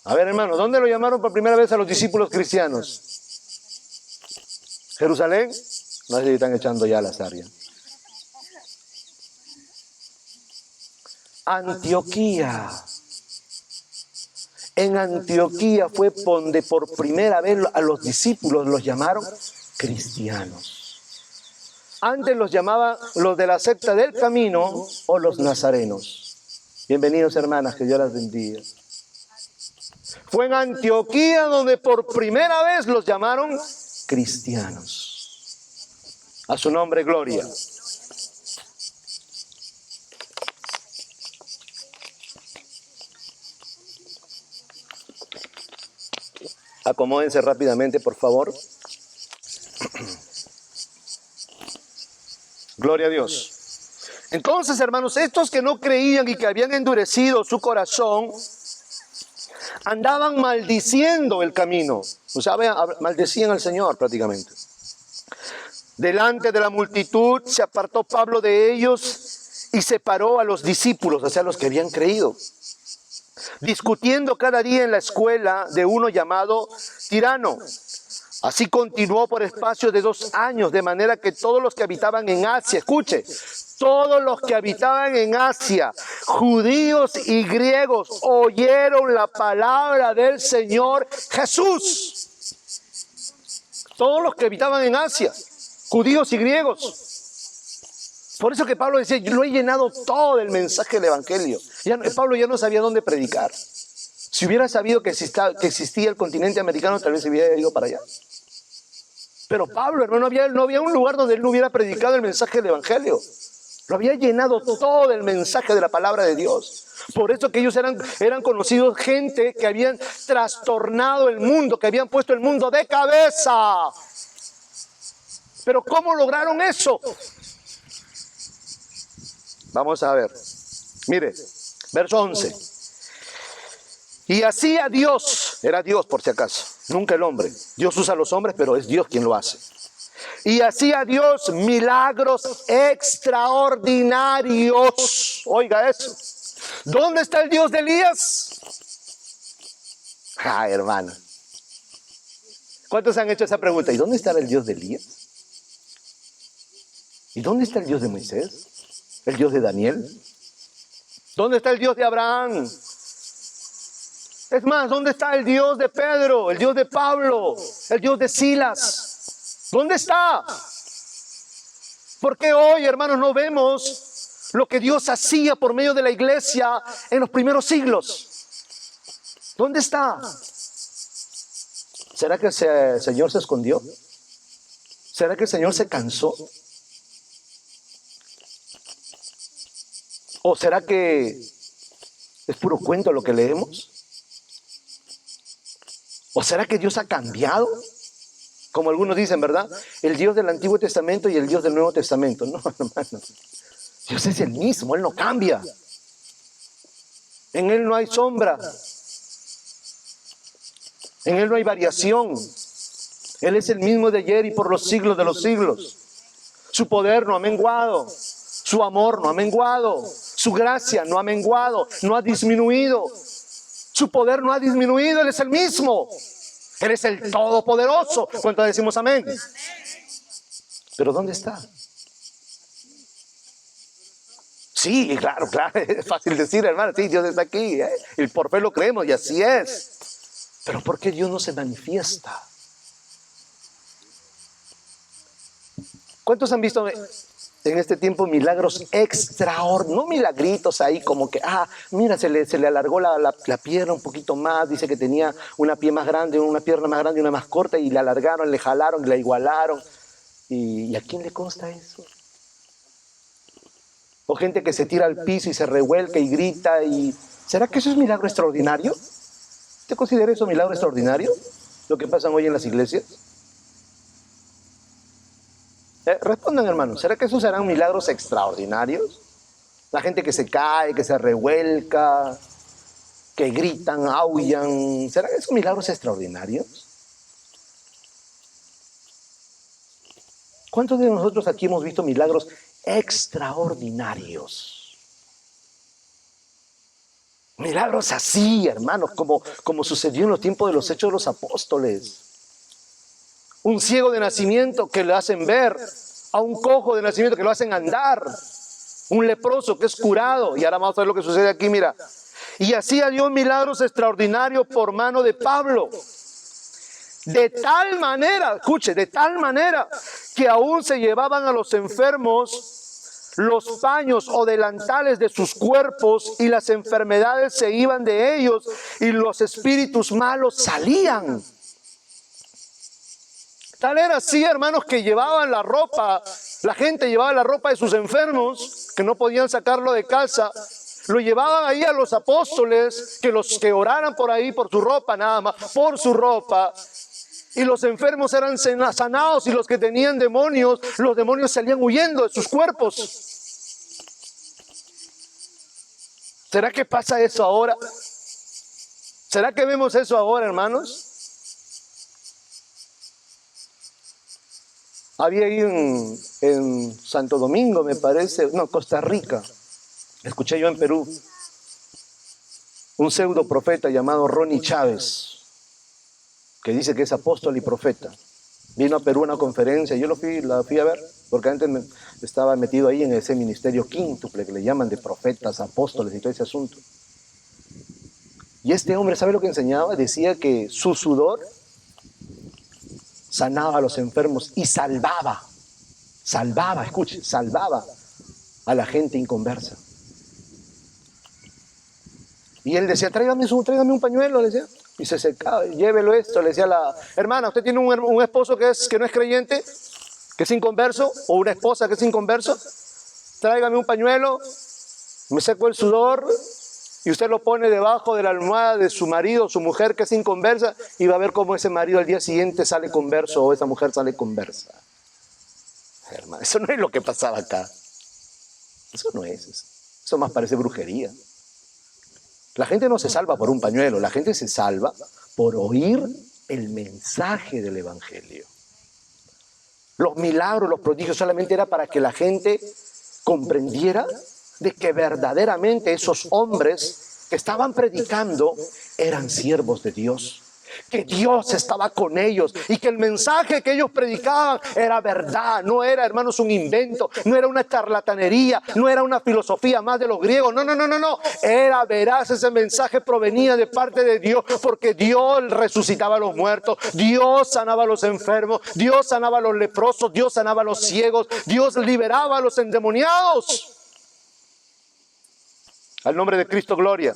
A ver, hermano, ¿dónde lo llamaron por primera vez a los discípulos cristianos? ¿Jerusalén? No sé si están echando ya la sarria. Antioquía. En Antioquía fue donde por primera vez a los discípulos los llamaron cristianos. Antes los llamaban los de la secta del camino o los nazarenos. Bienvenidos, hermanas, que Dios las bendiga. Fue en Antioquía donde por primera vez los llamaron cristianos. A su nombre, gloria. Acomódense rápidamente, por favor. Gloria a Dios. Entonces, hermanos, estos que no creían y que habían endurecido su corazón, andaban maldiciendo el camino. O sea, maldecían al Señor prácticamente. Delante de la multitud se apartó Pablo de ellos y separó a los discípulos, o sea, los que habían creído, discutiendo cada día en la escuela de uno llamado Tirano. Así continuó por espacio de 2 años, de manera que todos los que habitaban en Asia, escuche, todos los que habitaban en Asia, judíos y griegos, oyeron la palabra del Señor Jesús. Todos los que habitaban en Asia, judíos y griegos. Por eso que Pablo decía, yo lo he llenado todo del mensaje del Evangelio. Pablo ya no sabía dónde predicar. Si hubiera sabido que existía el continente americano, tal vez se hubiera ido para allá. Pero Pablo, hermano, no había un lugar donde él no hubiera predicado el mensaje del Evangelio. Lo había llenado todo el mensaje de la palabra de Dios. Por eso que ellos eran conocidos gente que habían trastornado el mundo, que habían puesto el mundo de cabeza. Pero ¿cómo lograron eso? Vamos a ver. Mire, verso 11. Y hacía Dios, era Dios por si acaso, nunca el hombre. Dios usa a los hombres, pero es Dios quien lo hace. Y hacía Dios milagros extraordinarios. Oiga eso. ¿Dónde está el Dios de Elías? Hermano. ¿Cuántos han hecho esa pregunta? ¿Y dónde está el Dios de Elías? ¿Y dónde está el Dios de Moisés? ¿El Dios de Daniel? ¿Dónde está el Dios de Abraham? Es más, ¿dónde está el Dios de Pedro? ¿El Dios de Pablo? ¿El Dios de Silas? ¿Dónde está? ¿Por qué hoy, hermanos, no vemos lo que Dios hacía por medio de la iglesia en los primeros siglos? ¿Dónde está? ¿Será que el Señor se escondió? ¿Será que el Señor se cansó? ¿O será que es puro cuento lo que leemos? ¿O será que Dios ha cambiado? Como algunos dicen, ¿verdad? El Dios del Antiguo Testamento y el Dios del Nuevo Testamento. No, hermano. Dios es el mismo, Él no cambia. En Él no hay sombra. En Él no hay variación. Él es el mismo de ayer y por los siglos de los siglos. Su poder no ha menguado. Su amor no ha menguado. Su gracia no ha menguado, no ha disminuido. Su poder no ha disminuido, Él es el mismo. Él es el Todopoderoso. ¿Cuántos decimos amén? Pero ¿dónde está? Sí, claro, es fácil decir, hermano, sí, Dios está aquí, y por fe lo creemos, y así es. Pero ¿por qué Dios no se manifiesta? ¿Cuántos han visto en este tiempo milagros extraordinarios? No milagritos ahí como que, mira, se le alargó la pierna un poquito más, dice que tenía una pierna más grande y una más corta, y le alargaron, le jalaron, le igualaron. ¿Y a quién le consta eso? O gente que se tira al piso y se revuelca y grita. ¿Será que eso es milagro extraordinario? ¿Usted considera eso milagro extraordinario? Lo que pasa hoy en las iglesias. Respondan, hermanos, ¿será que esos serán milagros extraordinarios? La gente que se cae, que se revuelca, que gritan, aullan. ¿Serán esos milagros extraordinarios? ¿Cuántos de nosotros aquí hemos visto milagros extraordinarios? Milagros así, hermanos, como sucedió en los tiempos de los Hechos de los Apóstoles. Un ciego de nacimiento que le hacen ver, a un cojo de nacimiento que lo hacen andar, un leproso que es curado. Y ahora vamos a ver lo que sucede aquí, mira. Y hacía Dios milagros extraordinarios por mano de Pablo. De tal manera, escuche, de tal manera que aún se llevaban a los enfermos los paños o delantales de sus cuerpos, y las enfermedades se iban de ellos y los espíritus malos salían. Tal era así, hermanos, que llevaban la ropa, la gente llevaba la ropa de sus enfermos, que no podían sacarlo de casa. Lo llevaban ahí a los apóstoles, que los que oraran por ahí, por su ropa nada más, por su ropa. Y los enfermos eran sanados, y los que tenían demonios, los demonios salían huyendo de sus cuerpos. ¿Será que pasa eso ahora? ¿Será que vemos eso ahora, hermanos? Había ahí en Santo Domingo, me parece, no, Costa Rica, escuché yo en Perú, un pseudo profeta llamado Ronnie Chávez, que dice que es apóstol y profeta. Vino a Perú a una conferencia, yo la fui a ver, porque antes estaba metido ahí en ese ministerio quíntuple que le llaman de profetas, apóstoles y todo ese asunto. Y este hombre, ¿sabe lo que enseñaba? Decía que su sudor sanaba a los enfermos y salvaba a la gente inconversa. Y él decía, tráigame un pañuelo, le decía. Y se secaba, llévelo esto, le decía a la hermana, ¿usted tiene un esposo que no es creyente, que es inconverso, o una esposa que es inconverso? Tráigame un pañuelo, me seco el sudor, y usted lo pone debajo de la almohada de su marido, su mujer que es inconversa, y va a ver cómo ese marido al día siguiente sale converso, o esa mujer sale conversa. Hermano, eso no es lo que pasaba acá. Eso no es eso. Eso más parece brujería. La gente no se salva por un pañuelo, la gente se salva por oír el mensaje del Evangelio. Los milagros, los prodigios solamente era para que la gente comprendiera de que verdaderamente esos hombres que estaban predicando eran siervos de Dios, que Dios estaba con ellos y que el mensaje que ellos predicaban era verdad, no era, hermanos, un invento, no era una charlatanería, no era una filosofía más de los griegos, no, era veraz. Ese mensaje provenía de parte de Dios, porque Dios resucitaba a los muertos, Dios sanaba a los enfermos, Dios sanaba a los leprosos, Dios sanaba a los ciegos, Dios liberaba a los endemoniados. Al nombre de Cristo, gloria.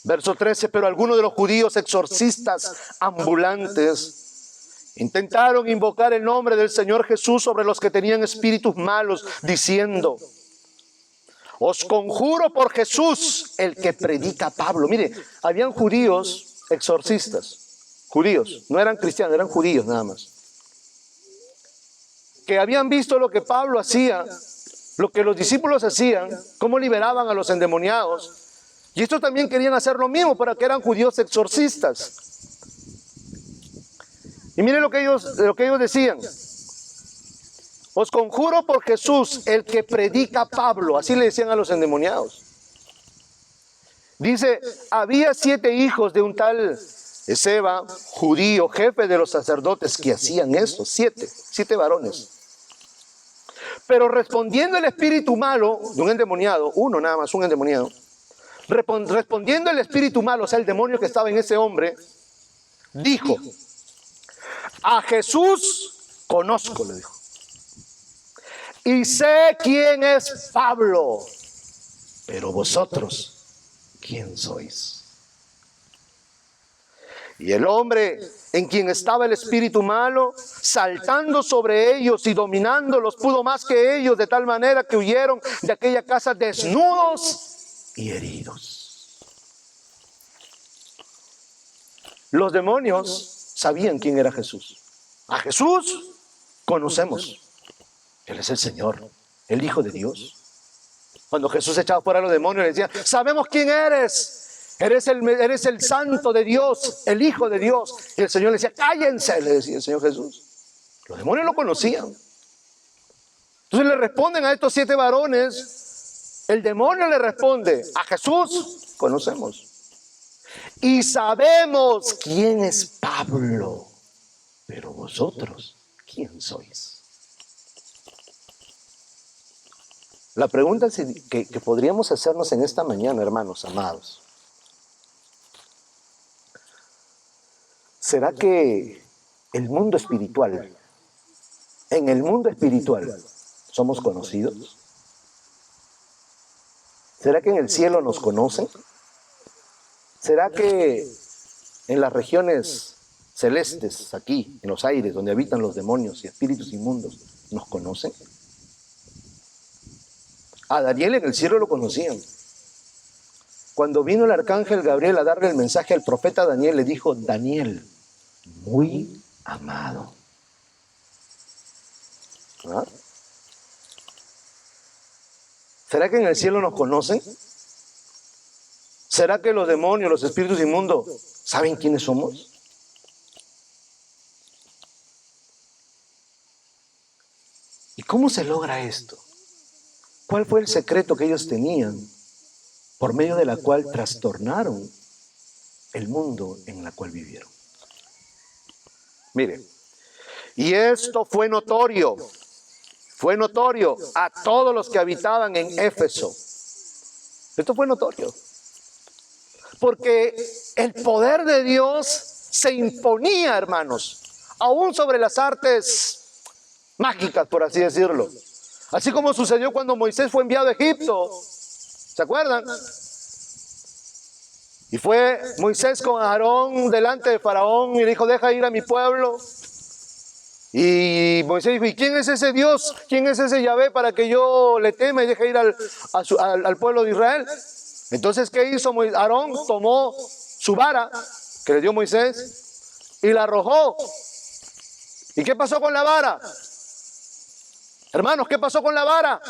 Verso 13, pero algunos de los judíos exorcistas ambulantes intentaron invocar el nombre del Señor Jesús sobre los que tenían espíritus malos, diciendo, os conjuro por Jesús, el que predica Pablo. Mire, habían judíos exorcistas, judíos, no eran cristianos, eran judíos nada más, que habían visto lo que Pablo hacía, lo que los discípulos hacían, cómo liberaban a los endemoniados. Y estos también querían hacer lo mismo, pero que eran judíos exorcistas. Y miren lo que ellos decían. Os conjuro por Jesús, el que predica Pablo. Así le decían a los endemoniados. Dice, había 7 hijos de un tal Esceva, judío, jefe de los sacerdotes, que hacían esto. 7 varones. Pero respondiendo el espíritu malo de un endemoniado, uno nada más, un endemoniado, respondiendo el espíritu malo, o sea, el demonio que estaba en ese hombre, dijo, a Jesús conozco, le dijo, y sé quién es Pablo, pero vosotros, ¿quién sois? Y el hombre en quien estaba el espíritu malo, saltando sobre ellos y dominándolos, pudo más que ellos, de tal manera que huyeron de aquella casa desnudos y heridos. Los demonios sabían quién era Jesús. A Jesús conocemos. Él es el Señor, el Hijo de Dios. Cuando Jesús echaba fuera a los demonios, le decían, sabemos quién eres. Eres el santo de Dios, el Hijo de Dios. Y el Señor le decía, cállense, le decía el Señor Jesús. Los demonios lo conocían. Entonces le responden a estos 7 varones. El demonio le responde, a Jesús conocemos. Y sabemos quién es Pablo. Pero vosotros, ¿quién sois? La pregunta que podríamos hacernos en esta mañana, hermanos amados. ¿Será que en el mundo espiritual somos conocidos? ¿Será que en el cielo nos conocen? ¿Será que en las regiones celestes aquí, en los aires, donde habitan los demonios y espíritus inmundos, nos conocen? A Daniel en el cielo lo conocían. Cuando vino el arcángel Gabriel a darle el mensaje al profeta Daniel, le dijo: Daniel, muy amado. ¿Ah? ¿Será que en el cielo nos conocen? ¿Será que los demonios, los espíritus inmundos, saben quiénes somos? ¿Y cómo se logra esto? ¿Cuál fue el secreto que ellos tenían por medio de la cual trastornaron el mundo en el cual vivieron? Mire, y esto fue notorio a todos los que habitaban en Éfeso. Esto fue notorio, porque el poder de Dios se imponía, hermanos, aún sobre las artes mágicas, por así decirlo. Así como sucedió cuando Moisés fue enviado a Egipto. ¿Se acuerdan? Y fue Moisés con Aarón delante de Faraón y le dijo: deja ir a mi pueblo. Y Moisés dijo: ¿y quién es ese Dios? ¿Quién es ese Yahvé para que yo le tema y deje ir al pueblo de Israel? Entonces, ¿qué hizo Aarón? Tomó su vara que le dio Moisés y la arrojó. ¿Y qué pasó con la vara? Hermanos, ¿qué pasó con la vara?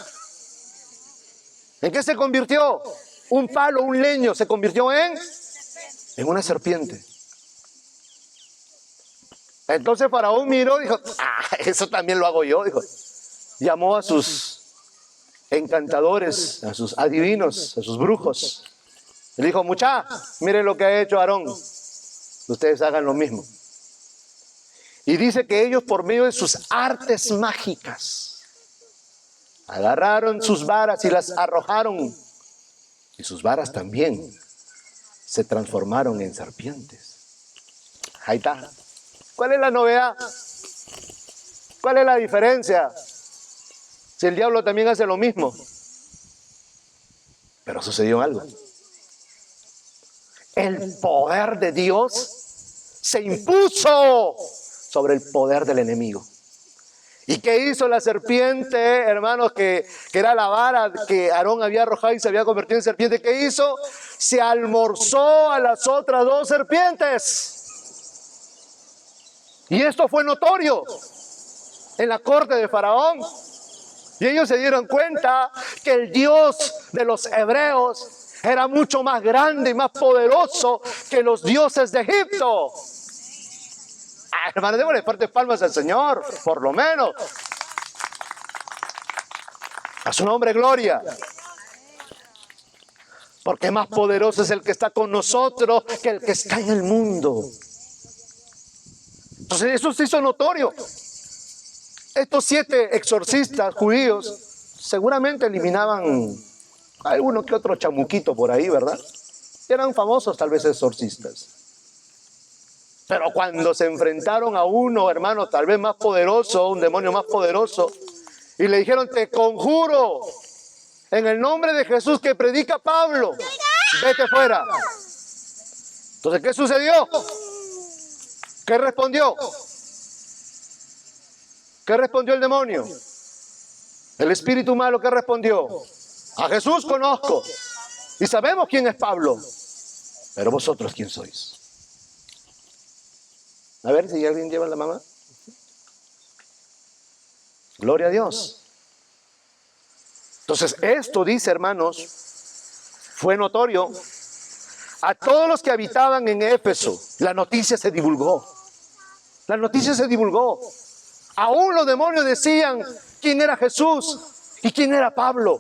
¿En qué se convirtió? Un palo, un leño, se convirtió en una serpiente. Entonces Faraón miró y dijo: eso también lo hago yo. Dijo, llamó a sus encantadores, a sus adivinos, a sus brujos. Le dijo: miren lo que ha hecho Aarón. Ustedes hagan lo mismo. Y dice que ellos, por medio de sus artes mágicas, agarraron sus varas y las arrojaron. Y sus varas también se transformaron en serpientes. Ahí está. ¿Cuál es la novedad? ¿Cuál es la diferencia? Si el diablo también hace lo mismo. Pero sucedió algo. El poder de Dios se impuso sobre el poder del enemigo. ¿Y qué hizo la serpiente, hermanos, que era la vara que Aarón había arrojado y se había convertido en serpiente? ¿Qué hizo? Se almorzó a las otras dos serpientes. Y esto fue notorio en la corte de Faraón. Y ellos se dieron cuenta que el Dios de los hebreos era mucho más grande y más poderoso que los dioses de Egipto. Hermanos, démosle fuertes palmas al Señor, por lo menos. A su nombre, gloria. Porque más poderoso es el que está con nosotros que el que está en el mundo. Entonces eso se hizo notorio. Estos 7 exorcistas judíos seguramente eliminaban a alguno que otro chamuquito por ahí, ¿verdad? Eran famosos tal vez exorcistas. Pero cuando se enfrentaron a uno, hermano, tal vez más poderoso, un demonio más poderoso, y le dijeron: te conjuro en el nombre de Jesús que predica Pablo, vete fuera. Entonces, ¿qué sucedió? ¿Qué respondió? ¿Qué respondió el demonio? El espíritu malo, ¿qué respondió? A Jesús conozco y sabemos quién es Pablo, pero vosotros, ¿quién sois? A ver si alguien lleva la mamá. Gloria a Dios. Entonces, esto dice, hermanos, fue notorio a todos los que habitaban en Éfeso. La noticia se divulgó. La noticia se divulgó. Aún los demonios decían quién era Jesús y quién era Pablo.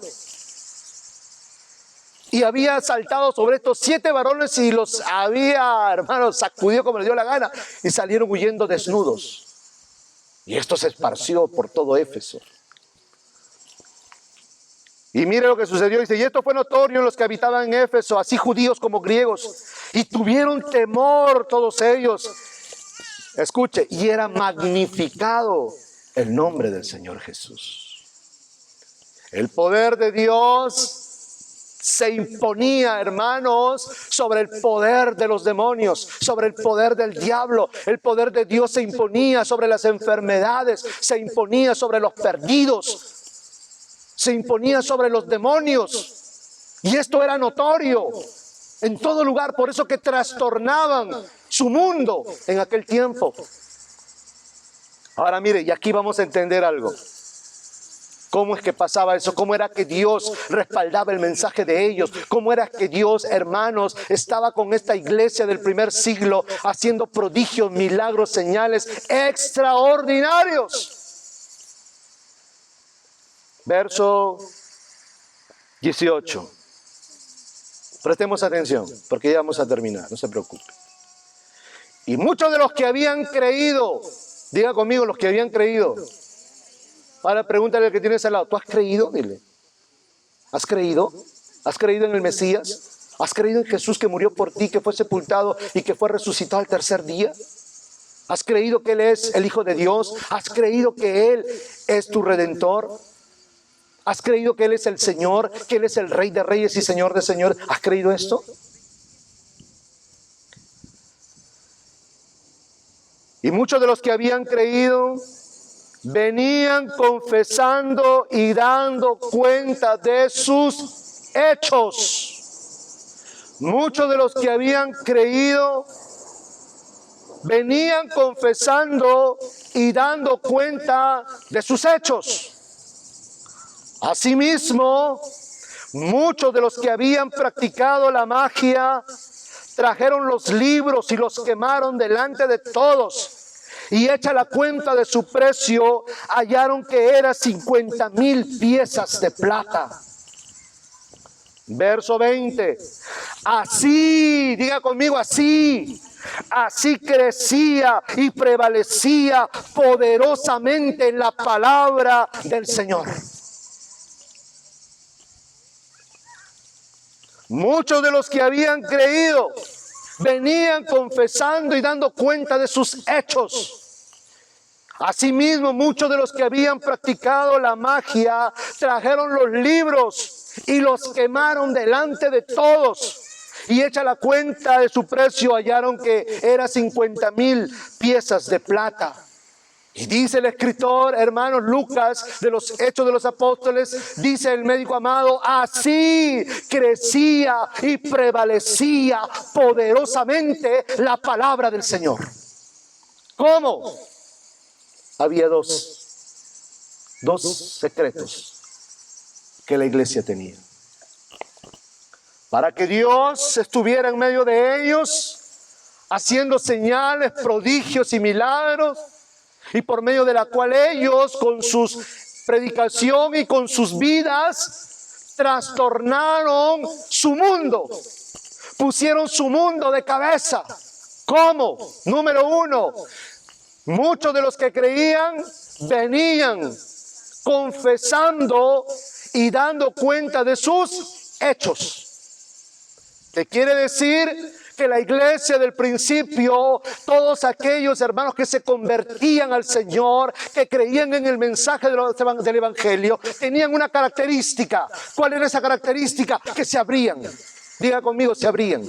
Y había saltado sobre estos 7 varones y los había, hermanos, sacudido como le dio la gana. Y salieron huyendo desnudos. Y esto se esparció por todo Éfeso. Y mire lo que sucedió. Dice: y esto fue notorio en los que habitaban en Éfeso, así judíos como griegos. Y tuvieron temor todos ellos. Escuche, y era magnificado el nombre del Señor Jesús. El poder de Dios se imponía, hermanos, sobre el poder de los demonios, sobre el poder del diablo. El poder de Dios se imponía sobre las enfermedades, se imponía sobre los perdidos, se imponía sobre los demonios. Y esto era notorio en todo lugar, por eso que trastornaban su mundo en aquel tiempo. Ahora mire, y aquí vamos a entender algo. ¿Cómo es que pasaba eso? ¿Cómo era que Dios respaldaba el mensaje de ellos? ¿Cómo era que Dios, hermanos, estaba con esta iglesia del primer siglo haciendo prodigios, milagros, señales extraordinarios? Verso 18. Prestemos atención, porque ya vamos a terminar, no se preocupe. Y muchos de los que habían creído, diga conmigo, los que habían creído. Ahora pregúntale al que tienes al lado, ¿tú has creído? Dile, ¿has creído? ¿Has creído en el Mesías? ¿Has creído en Jesús que murió por ti, que fue sepultado y que fue resucitado al tercer día? ¿Has creído que Él es el Hijo de Dios? ¿Has creído que Él es tu Redentor? ¿Has creído que Él es el Señor, que Él es el Rey de Reyes y Señor de Señores? ¿Has creído esto? Y muchos de los que habían creído venían confesando y dando cuenta de sus hechos. Muchos de los que habían creído venían confesando y dando cuenta de sus hechos. Asimismo, muchos de los que habían practicado la magia trajeron los libros y los quemaron delante de todos. Y hecha la cuenta de su precio, hallaron que era 50,000 piezas de plata. Verso 20. Así, diga conmigo, así crecía y prevalecía poderosamente en la palabra del Señor. Muchos de los que habían creído venían confesando y dando cuenta de sus hechos. Asimismo, muchos de los que habían practicado la magia trajeron los libros y los quemaron delante de todos. Y hecha la cuenta de su precio, hallaron que era 50,000 piezas de plata. Y dice el escritor, hermanos, Lucas, de los Hechos de los Apóstoles, dice el médico amado, así crecía y prevalecía poderosamente la palabra del Señor. ¿Cómo? Había dos secretos que la iglesia tenía. Para que Dios estuviera en medio de ellos, haciendo señales, prodigios y milagros, y por medio de la cual ellos, con su predicación y con sus vidas, trastornaron su mundo, pusieron su mundo de cabeza. ¿Cómo? Número uno, muchos de los que creían venían confesando y dando cuenta de sus hechos. ¿Qué quiere decir? Que la iglesia del principio, todos aquellos hermanos que se convertían al Señor, que creían en el mensaje del Evangelio, tenían una característica. ¿Cuál era esa característica? Que se abrían. Diga conmigo, se abrían.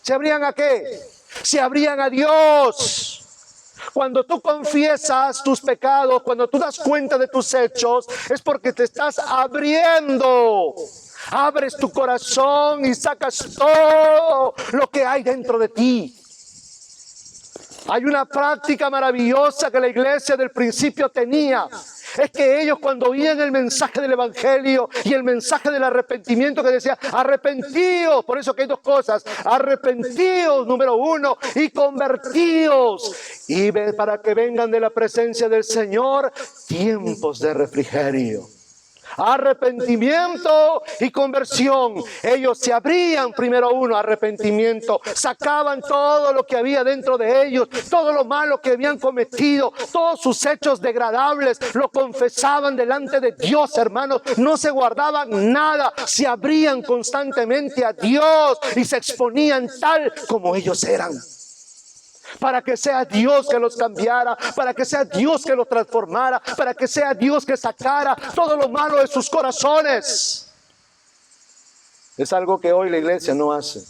¿Se abrían a qué? Se abrían a Dios. Cuando tú confiesas tus pecados, cuando tú das cuenta de tus hechos, es porque te estás abriendo. Abres tu corazón y sacas todo lo que hay dentro de ti. Hay una práctica maravillosa que la iglesia del principio tenía. Es que ellos, cuando oían el mensaje del Evangelio y el mensaje del arrepentimiento, que decía arrepentíos, por eso que hay dos cosas, arrepentíos, número uno, y convertíos, y para que vengan de la presencia del Señor tiempos de refrigerio. Arrepentimiento y conversión. Ellos se abrían, primero uno, arrepentimiento, sacaban todo lo que había dentro de ellos, todo lo malo que habían cometido, todos sus hechos degradables, lo confesaban delante de Dios, hermanos, no se guardaban nada, se abrían constantemente a Dios y se exponían tal como ellos eran. Para que sea Dios que los cambiara, para que sea Dios que los transformara, para que sea Dios que sacara todo lo malo de sus corazones. Es algo que hoy la iglesia no hace.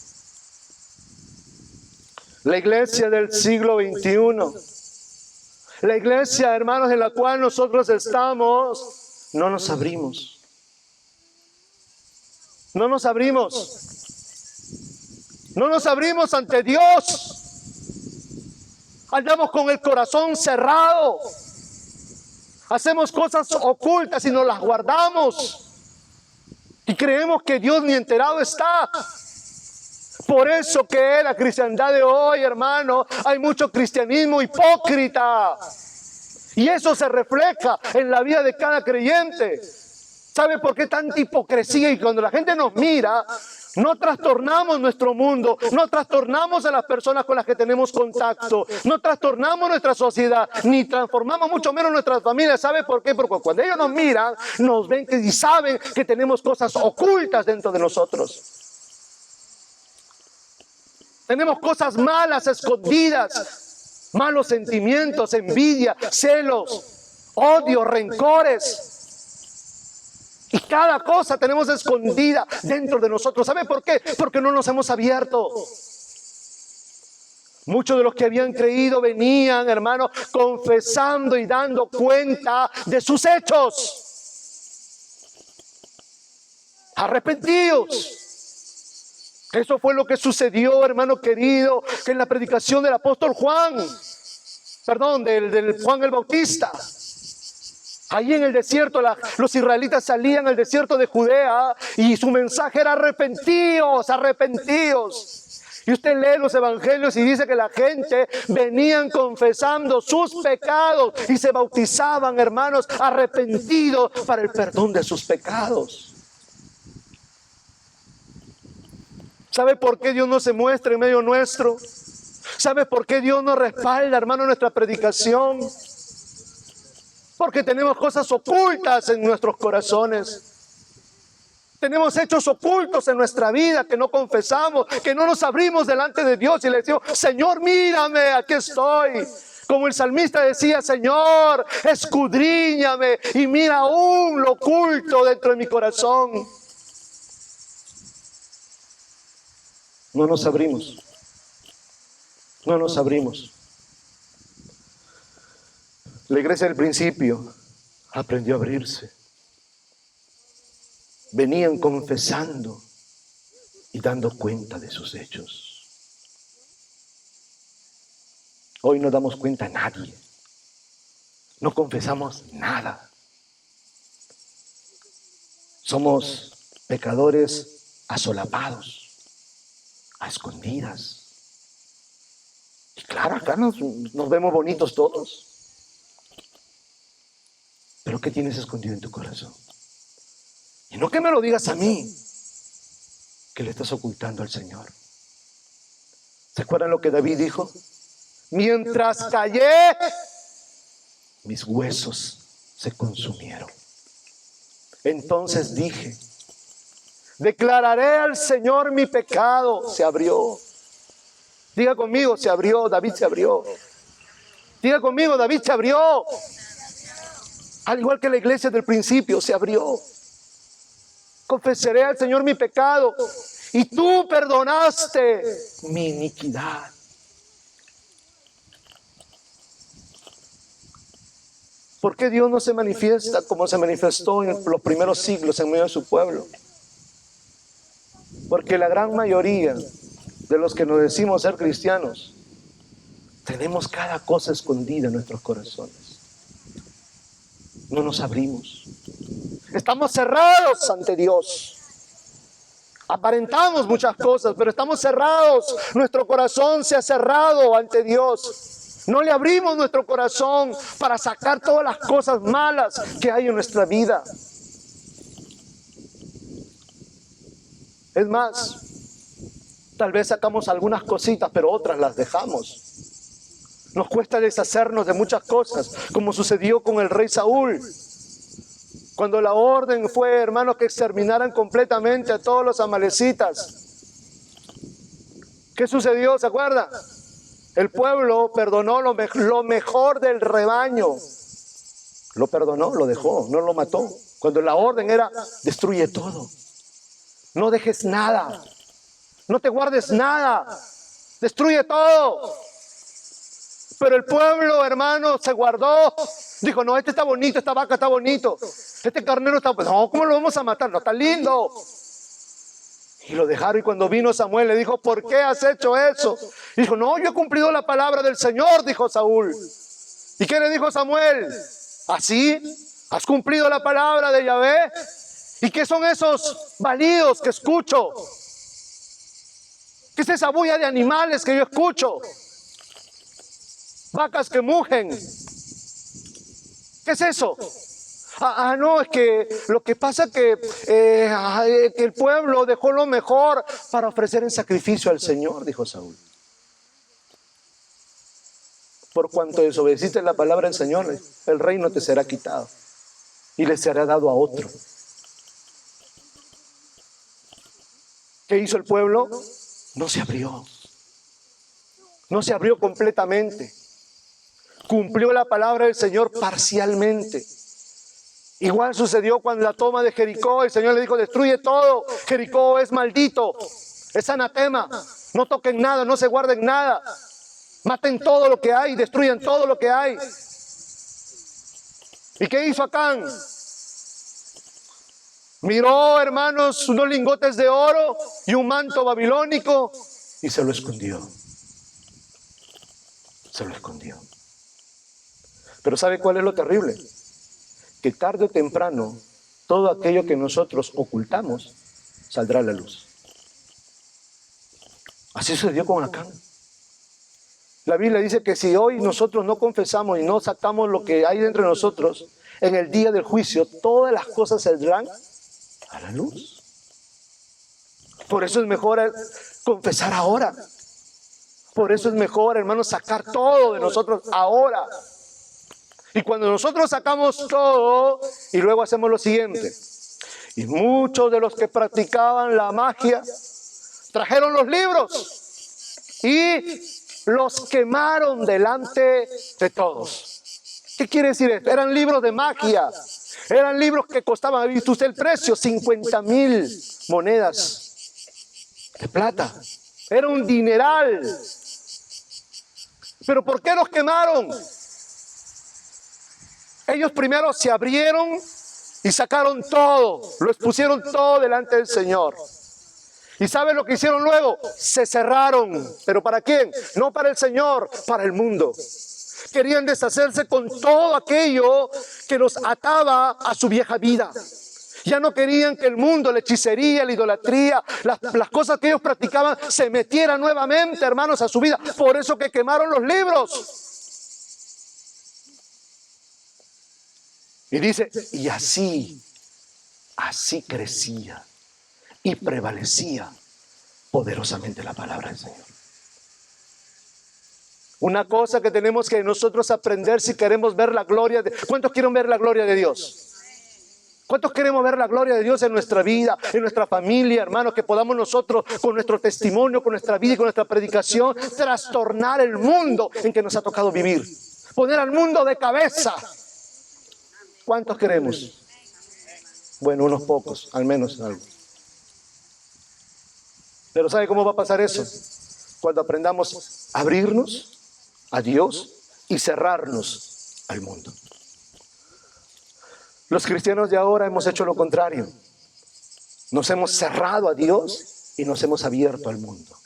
La iglesia del siglo XXI, la iglesia, hermanos, en la cual nosotros estamos, no nos abrimos. No nos abrimos. No nos abrimos ante Dios. Andamos con el corazón cerrado. Hacemos cosas ocultas y nos las guardamos. Y creemos que Dios ni enterado está. Por eso que la cristiandad de hoy, hermano, hay mucho cristianismo hipócrita. Y eso se refleja en la vida de cada creyente. ¿Sabe por qué tanta hipocresía? Y cuando la gente nos mira, no trastornamos nuestro mundo, no trastornamos a las personas con las que tenemos contacto, no trastornamos nuestra sociedad, ni transformamos mucho menos nuestras familias. ¿Sabe por qué? Porque cuando ellos nos miran, nos ven y saben que tenemos cosas ocultas dentro de nosotros. Tenemos cosas malas escondidas, malos sentimientos, envidia, celos, odio, rencores. Y cada cosa tenemos escondida dentro de nosotros. ¿Sabe por qué? Porque no nos hemos abierto. Muchos de los que habían creído venían, hermanos, confesando y dando cuenta de sus hechos. Arrepentidos. Eso fue lo que sucedió, hermano querido, que en la predicación del apóstol Juan, del Juan el Bautista. Allí en el desierto, los israelitas salían al desierto de Judea y su mensaje era arrepentidos, arrepentidos. Y usted lee los evangelios y dice que la gente venían confesando sus pecados y se bautizaban, hermanos, arrepentidos para el perdón de sus pecados. ¿Sabe por qué Dios no se muestra en medio nuestro? ¿Sabe por qué Dios nos respalda, hermano, nuestra predicación? Porque tenemos cosas ocultas en nuestros corazones. Tenemos hechos ocultos en nuestra vida que no confesamos, que no nos abrimos delante de Dios y le decimos: Señor, mírame, aquí estoy. Como el salmista decía: Señor, escudriñame y mira aún lo oculto dentro de mi corazón. No nos abrimos. No nos abrimos. La iglesia del principio aprendió a abrirse. Venían confesando y dando cuenta de sus hechos. Hoy no damos cuenta a nadie. No confesamos nada. Somos pecadores asolapados, a escondidas. Y claro, acá nos vemos bonitos todos. Pero ¿qué tienes escondido en tu corazón? Y no que me lo digas a mí, que le estás ocultando al Señor. ¿Se acuerdan lo que David dijo? Mientras callé, mis huesos se consumieron. Entonces dije: declararé al Señor mi pecado. Se abrió. Diga conmigo: se abrió. David se abrió. Diga conmigo: David se abrió. Al igual que la iglesia del principio, se abrió. Confesaré al Señor mi pecado y tú perdonaste mi iniquidad. ¿Por qué Dios no se manifiesta como se manifestó en los primeros siglos en medio de su pueblo? Porque la gran mayoría de los que nos decimos ser cristianos tenemos cada cosa escondida en nuestros corazones. No nos abrimos. Estamos cerrados ante Dios. Aparentamos muchas cosas, pero estamos cerrados. Nuestro corazón se ha cerrado ante Dios. No le abrimos nuestro corazón para sacar todas las cosas malas que hay en nuestra vida. Es más, tal vez sacamos algunas cositas, pero otras las dejamos. Nos cuesta deshacernos de muchas cosas, como sucedió con el rey Saúl. Cuando la orden fue, hermanos, que exterminaran completamente a todos los amalecitas. ¿Qué sucedió? ¿Se acuerdan? El pueblo perdonó lo mejor del rebaño. Lo perdonó, lo dejó, no lo mató. Cuando la orden era: destruye todo. No dejes nada. No te guardes nada. Destruye todo. Pero el pueblo, hermano, se guardó. Dijo, no, este está bonito, esta vaca está bonito. Este carnero está... No, ¿cómo lo vamos a matar? No, está lindo. Y lo dejaron, y cuando vino Samuel le dijo, ¿por qué has hecho eso? Y dijo, no, yo he cumplido la palabra del Señor, dijo Saúl. ¿Y qué le dijo Samuel? ¿Así? ¿Has cumplido la palabra de Yahvé? ¿Y qué son esos balidos que escucho? ¿Qué es esa bulla de animales que yo escucho? Vacas que mugen. ¿Qué es eso? No, es que lo que pasa es que el pueblo dejó lo mejor para ofrecer en sacrificio al Señor, dijo Saúl. Por cuanto desobedeciste la palabra del Señor, el reino te será quitado y le será dado a otro. ¿Qué hizo el pueblo? No se abrió. No se abrió completamente. Cumplió la palabra del Señor parcialmente. Igual sucedió cuando la toma de Jericó, el Señor le dijo, destruye todo, Jericó es maldito, es anatema, no toquen nada, no se guarden nada, maten todo lo que hay, destruyan todo lo que hay. ¿Y qué hizo Acán? Miró, hermanos, unos lingotes de oro y un manto babilónico y se lo escondió. Se lo escondió. Pero ¿sabe cuál es lo terrible? Que tarde o temprano todo aquello que nosotros ocultamos saldrá a la luz. Así sucedió con Acán. La Biblia dice que si hoy nosotros no confesamos y no sacamos lo que hay dentro de nosotros, en el día del juicio todas las cosas saldrán a la luz. Por eso es mejor confesar ahora. Por eso es mejor, hermanos, sacar todo de nosotros ahora. Y cuando nosotros sacamos todo y luego hacemos lo siguiente, y muchos de los que practicaban la magia trajeron los libros y los quemaron delante de todos. ¿Qué quiere decir esto? Eran libros de magia, eran libros que costaban, ¿ha visto usted el precio? 50,000 monedas de plata. Era un dineral. ¿Pero por qué los quemaron? Ellos primero se abrieron y sacaron todo, lo expusieron todo delante del Señor. ¿Y saben lo que hicieron luego? Se cerraron. ¿Pero para quién? No para el Señor, para el mundo. Querían deshacerse con todo aquello que los ataba a su vieja vida. Ya no querían que el mundo, la hechicería, la idolatría, las cosas que ellos practicaban se metieran nuevamente, hermanos, a su vida. Por eso que quemaron los libros. Y dice, y así crecía y prevalecía poderosamente la palabra del Señor. Una cosa que tenemos que nosotros aprender si queremos ver la gloria de... ¿Cuántos quieren ver la gloria de Dios? ¿Cuántos queremos ver la gloria de Dios en nuestra vida, en nuestra familia, hermanos? Que podamos nosotros, con nuestro testimonio, con nuestra vida y con nuestra predicación, trastornar el mundo en que nos ha tocado vivir. Poner al mundo de cabeza. ¿Cuántos queremos? Bueno, unos pocos, al menos algo. Pero ¿sabe cómo va a pasar eso? Cuando aprendamos a abrirnos a Dios y cerrarnos al mundo. Los cristianos de ahora hemos hecho lo contrario. Nos hemos cerrado a Dios y nos hemos abierto al mundo.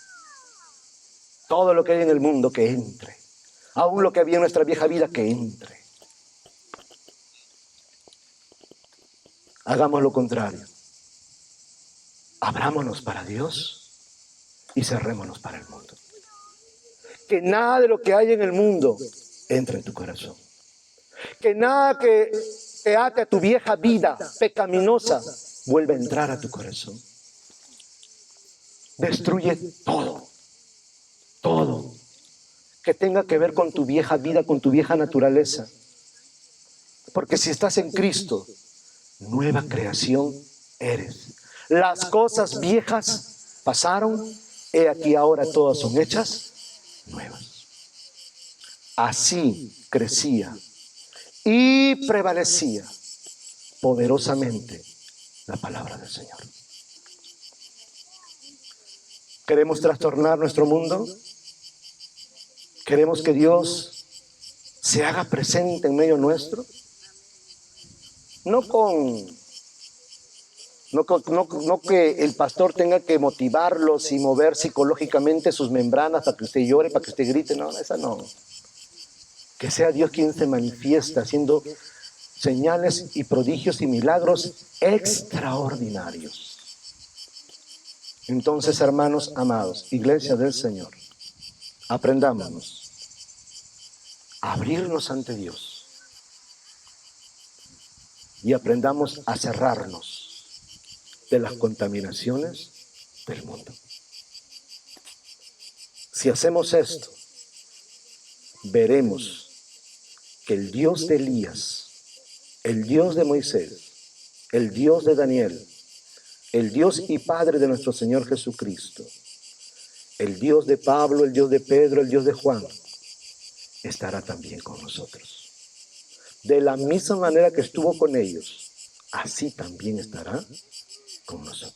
Todo lo que hay en el mundo que entre. Aún lo que había en nuestra vieja vida que entre. Hagamos lo contrario. Abrámonos para Dios y cerrémonos para el mundo. Que nada de lo que hay en el mundo entre en tu corazón. Que nada que te ate a tu vieja vida pecaminosa vuelva a entrar a tu corazón. Destruye todo. Todo que tenga que ver con tu vieja vida, con tu vieja naturaleza. Porque si estás en Cristo, nueva creación eres. Las cosas viejas pasaron, he aquí ahora todas son hechas nuevas. Así crecía y prevalecía poderosamente la palabra del Señor. ¿Queremos trastornar nuestro mundo? ¿Queremos que Dios se haga presente en medio nuestro? No que el pastor tenga que motivarlos y mover psicológicamente sus membranas para que usted llore, para que usted grite. No, esa no. Que sea Dios quien se manifiesta haciendo señales y prodigios y milagros extraordinarios. Entonces, hermanos amados, iglesia del Señor, aprendámonos a abrirnos ante Dios y aprendamos a cerrarnos de las contaminaciones del mundo. Si hacemos esto, veremos que el Dios de Elías, el Dios de Moisés, el Dios de Daniel, el Dios y Padre de nuestro Señor Jesucristo, el Dios de Pablo, el Dios de Pedro, el Dios de Juan, estará también con nosotros. De la misma manera que estuvo con ellos, así también estará con nosotros.